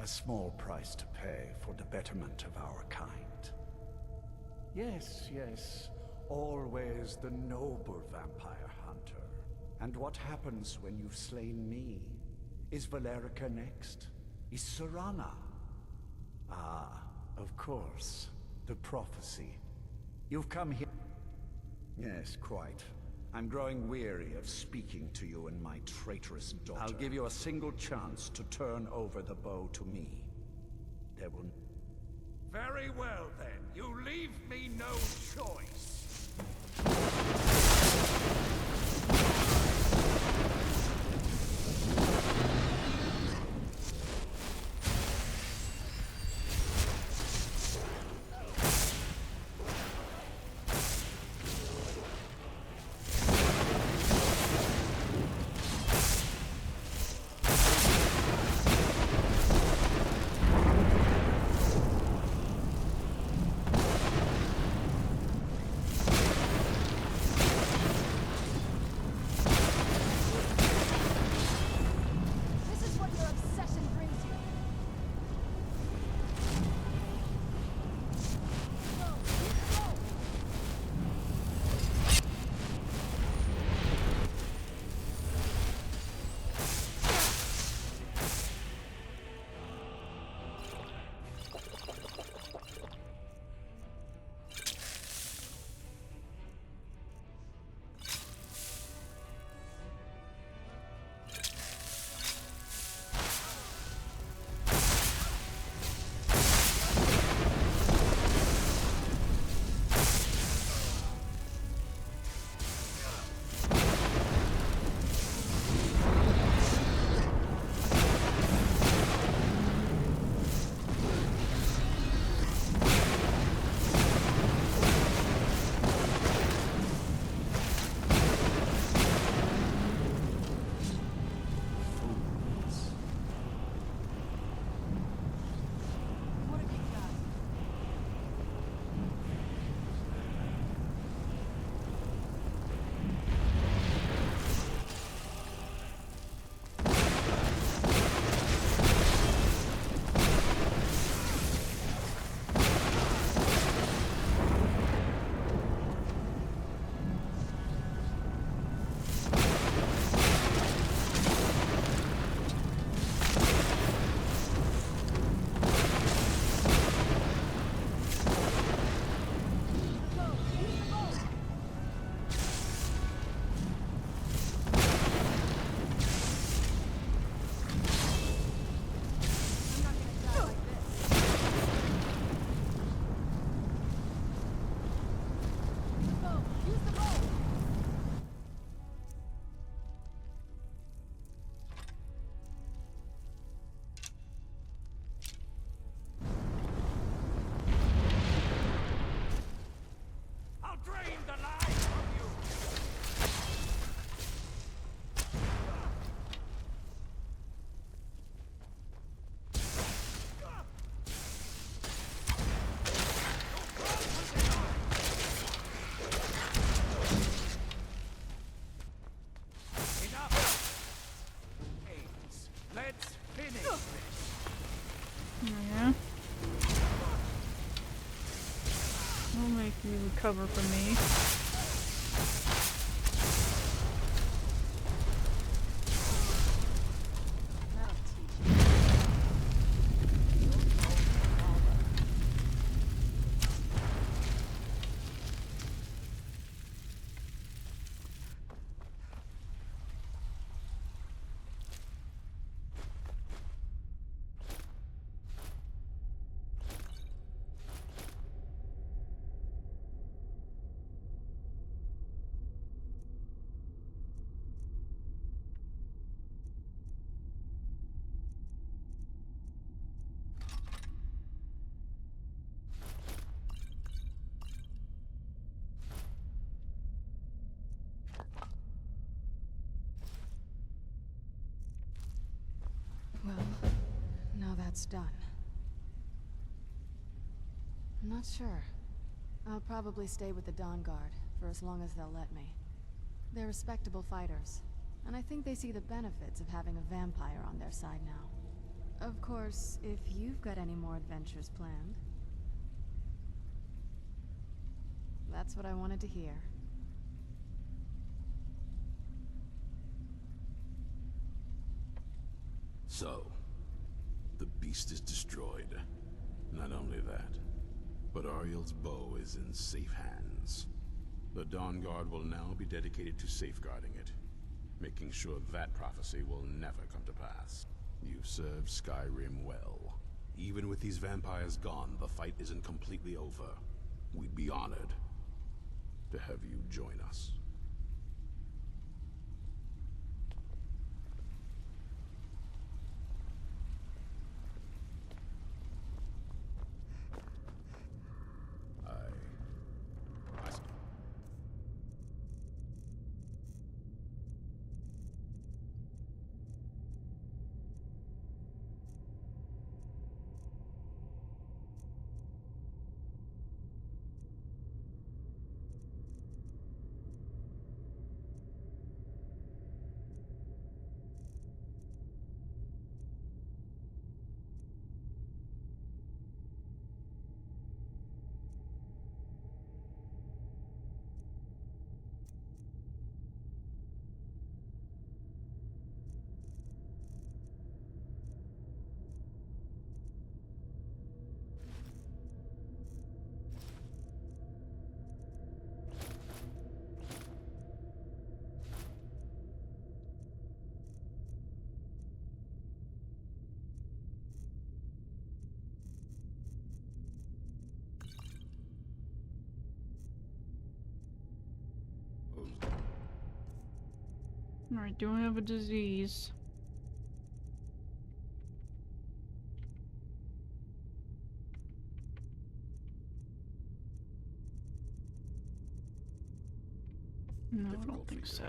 A small price to pay for the betterment of our kind. Yes, yes, always the noble vampire hunter. And what happens when you've slain me? Is Valerica next? Is Serana? Ah, of course. The prophecy. You've come here. Yes, quite. I'm growing weary of speaking to you and my traitorous daughter. I'll give you a single chance to turn over the bow to me. There will... Very well then. You leave me no choice. Yeah. Will make you recover from me. Well, now that's done. I'm not sure. I'll probably stay with the Dawnguard for as long as they'll let me. They're respectable fighters, and I think they see the benefits of having a vampire on their side now. Of course, if you've got any more adventures planned. That's what I wanted to hear. So, the beast is destroyed. Not only that, but Ariel's bow is in safe hands. The Dawnguard will now be dedicated to safeguarding it, making sure that prophecy will never come to pass. You've served Skyrim well. Even with these vampires gone, the fight isn't completely over. We'd be honored to have you join us. Alright, do I have a disease? No, I don't think so.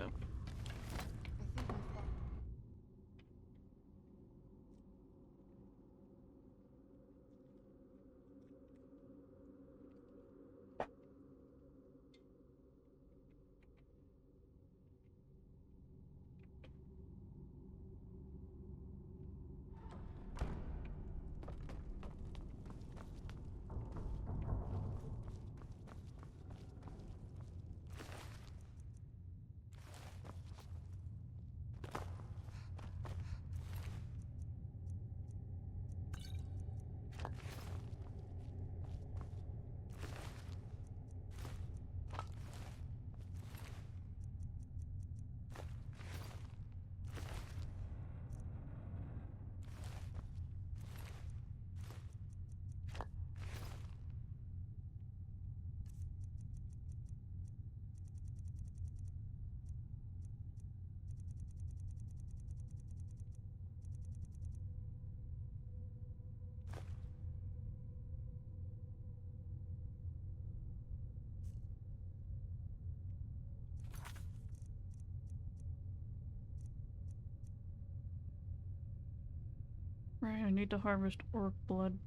Right, I need to harvest orc blood.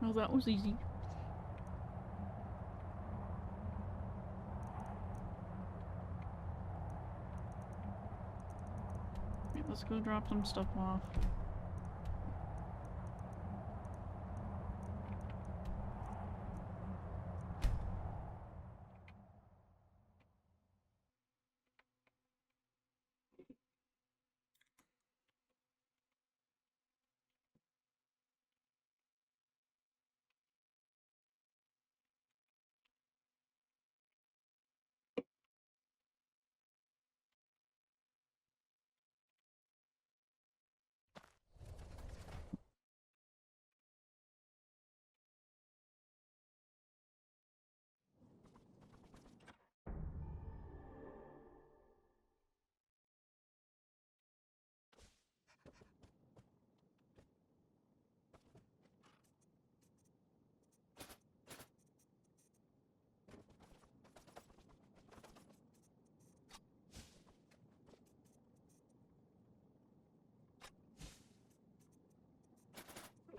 Oh, that was easy. Yeah, let's go drop some stuff off.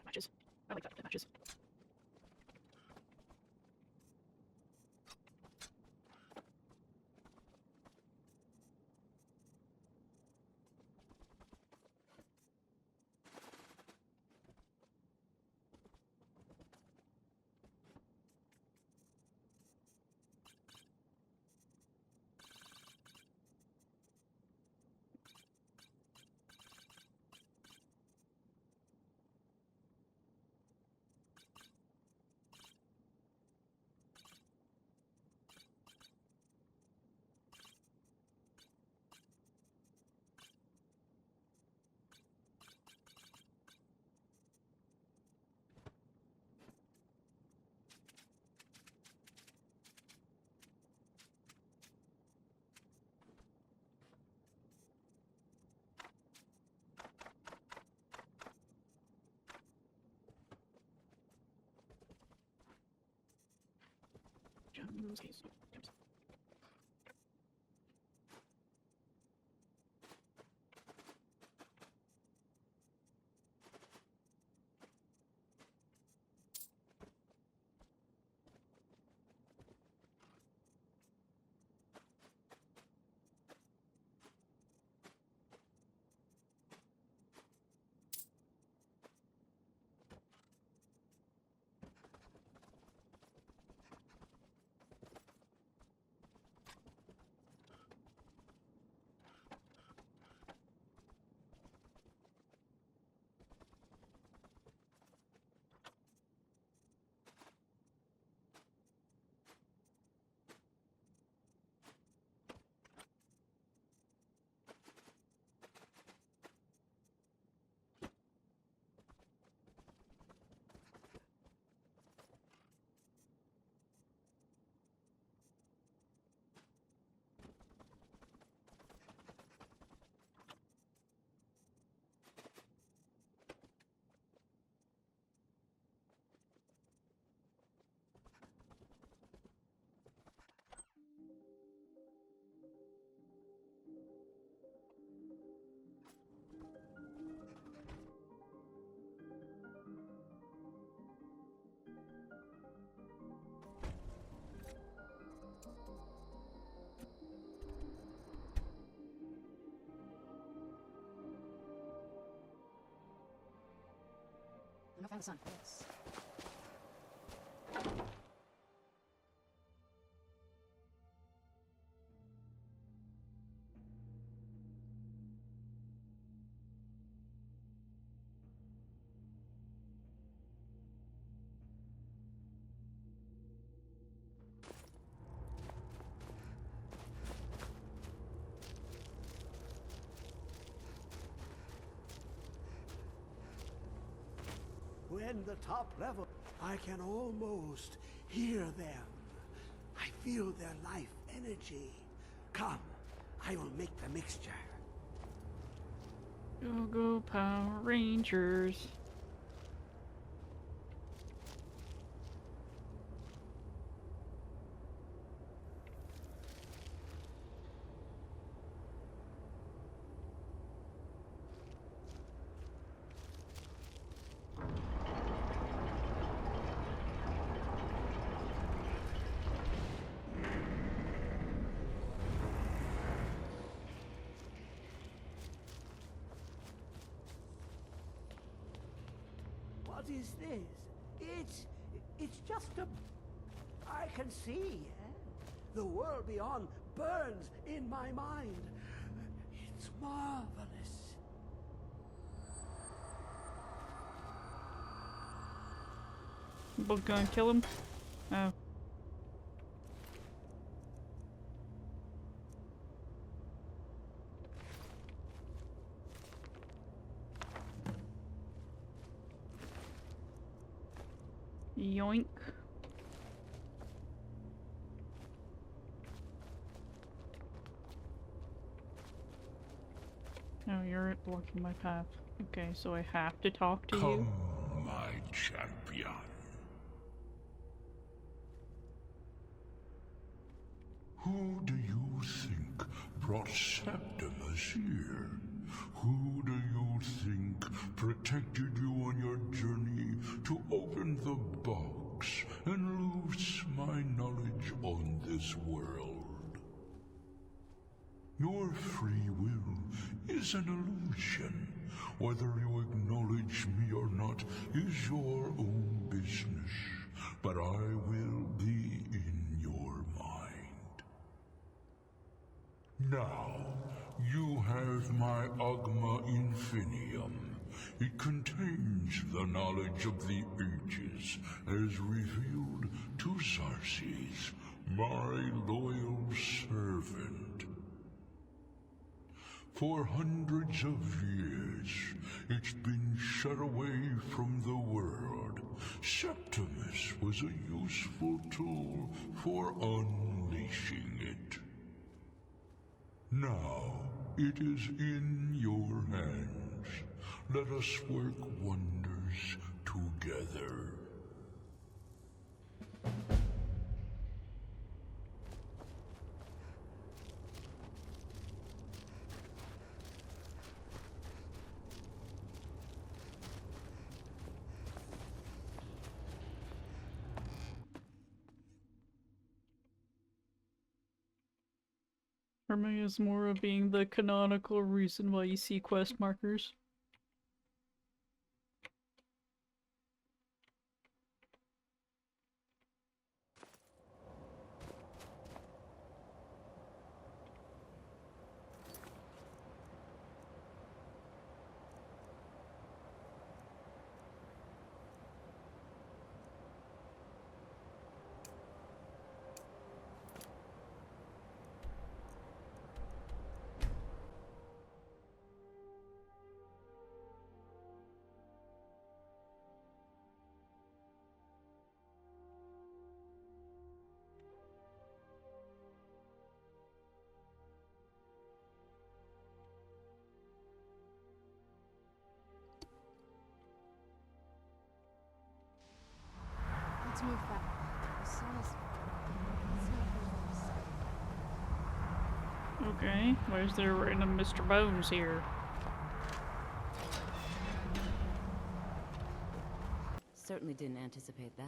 Matches. I like that, the matches. Gems, gems. Go find the sun. Yes. When the top level, I can almost hear them. I feel their life energy. Come, I will make the mixture. Go Power Rangers. What is this? It's just a... I can see, eh? The world beyond burns in my mind. It's marvelous. Both gonna kill him? Oh. Yoink. Oh, you're blocking my path. Okay, so I have to talk to you? Come, my champion. Who do you think brought Septimus here? Who do you think protected you on your journey to open the box and loose my knowledge on this world? Your free will is an illusion. Whether you acknowledge me or not is your own business, but I will be in your mind. Now, you have my Oghma Infinium. It contains the knowledge of the ages as revealed to Xarxes, my loyal servant. For hundreds of years, it's been shut away from the world. Septimus was a useful tool for unleashing it. Now, it is in your hands. Let us work wonders together. Hermia is more of being the canonical reason why you see quest markers. Let's move back. The sun is... it's not Okay, why is there a random Mr. Bones here? Certainly didn't anticipate that.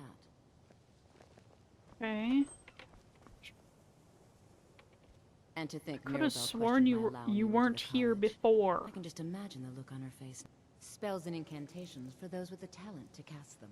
And to think I could have Mirabelle sworn you weren't here before. I can just imagine the look on her face. Spells and incantations for those with the talent to cast them.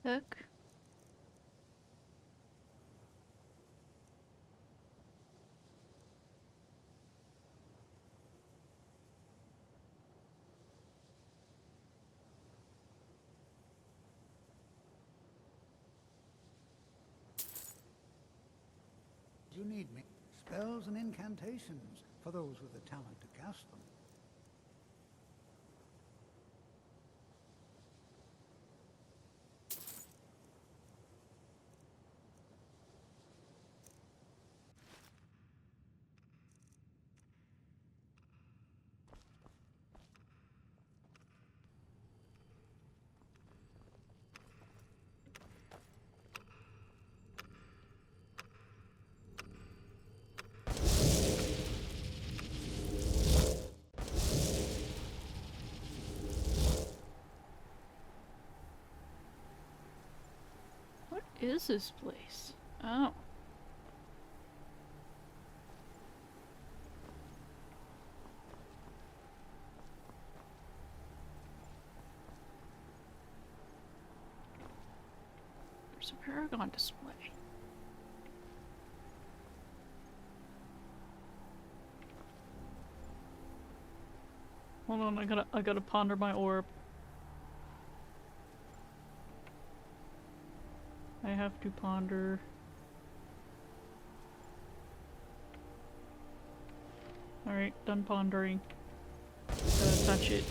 Heck. You need me. Spells and incantations for those with the talent to cast them. What is this place? Oh. There's a Paragon display. Hold on, I gotta ponder my orb. I have to ponder. Alright, done pondering. Gotta touch it.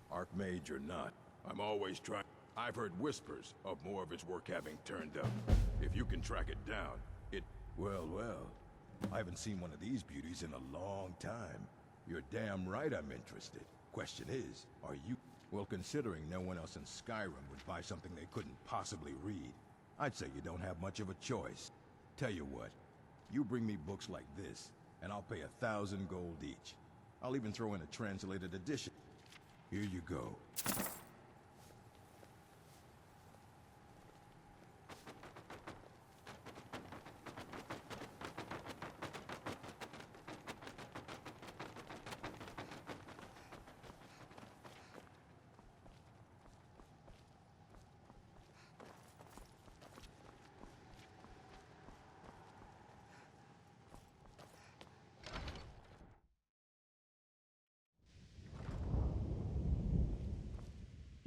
Archmage or not, I'm always trying. I've heard whispers of more of his work having turned up. If you can track it down, it... Well, well. I haven't seen one of these beauties in a long time. You're damn right I'm interested. Question is, are you... Well, considering no one else in Skyrim would buy something they couldn't possibly read, I'd say you don't have much of a choice. Tell you what, you bring me books like this, and I'll pay 1,000 gold each. I'll even throw in a translated edition. Here you go.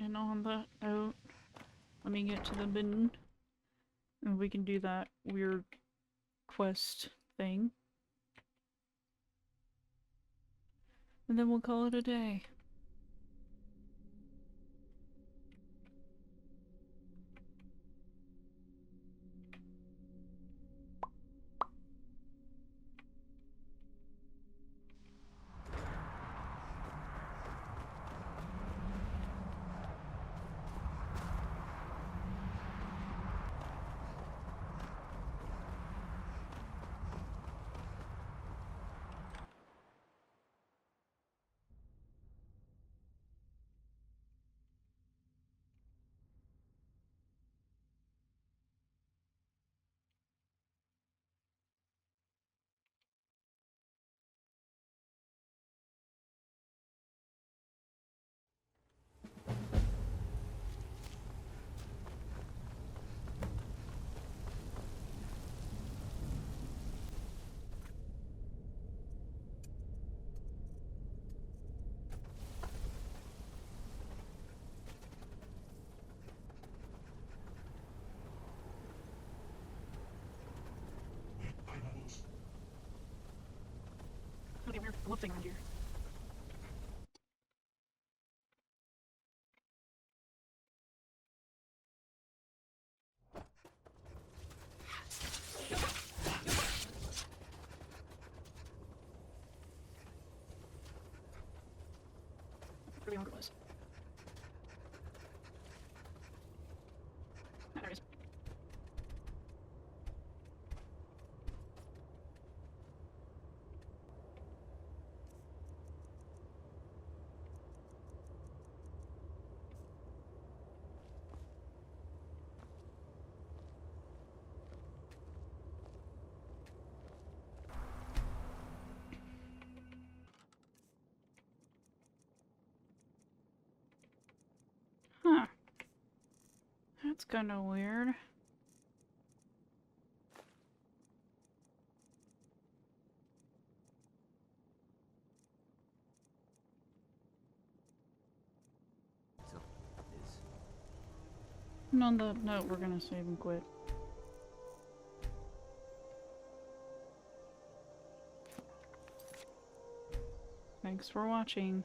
And on that note, let me get to the bin. And we can do that weird quest thing. And then we'll call it a day. glove thing around here. Where the Oghma was. Ah, there it is. Huh. That's kind of weird. And on that note, we're gonna save and quit. Thanks for watching.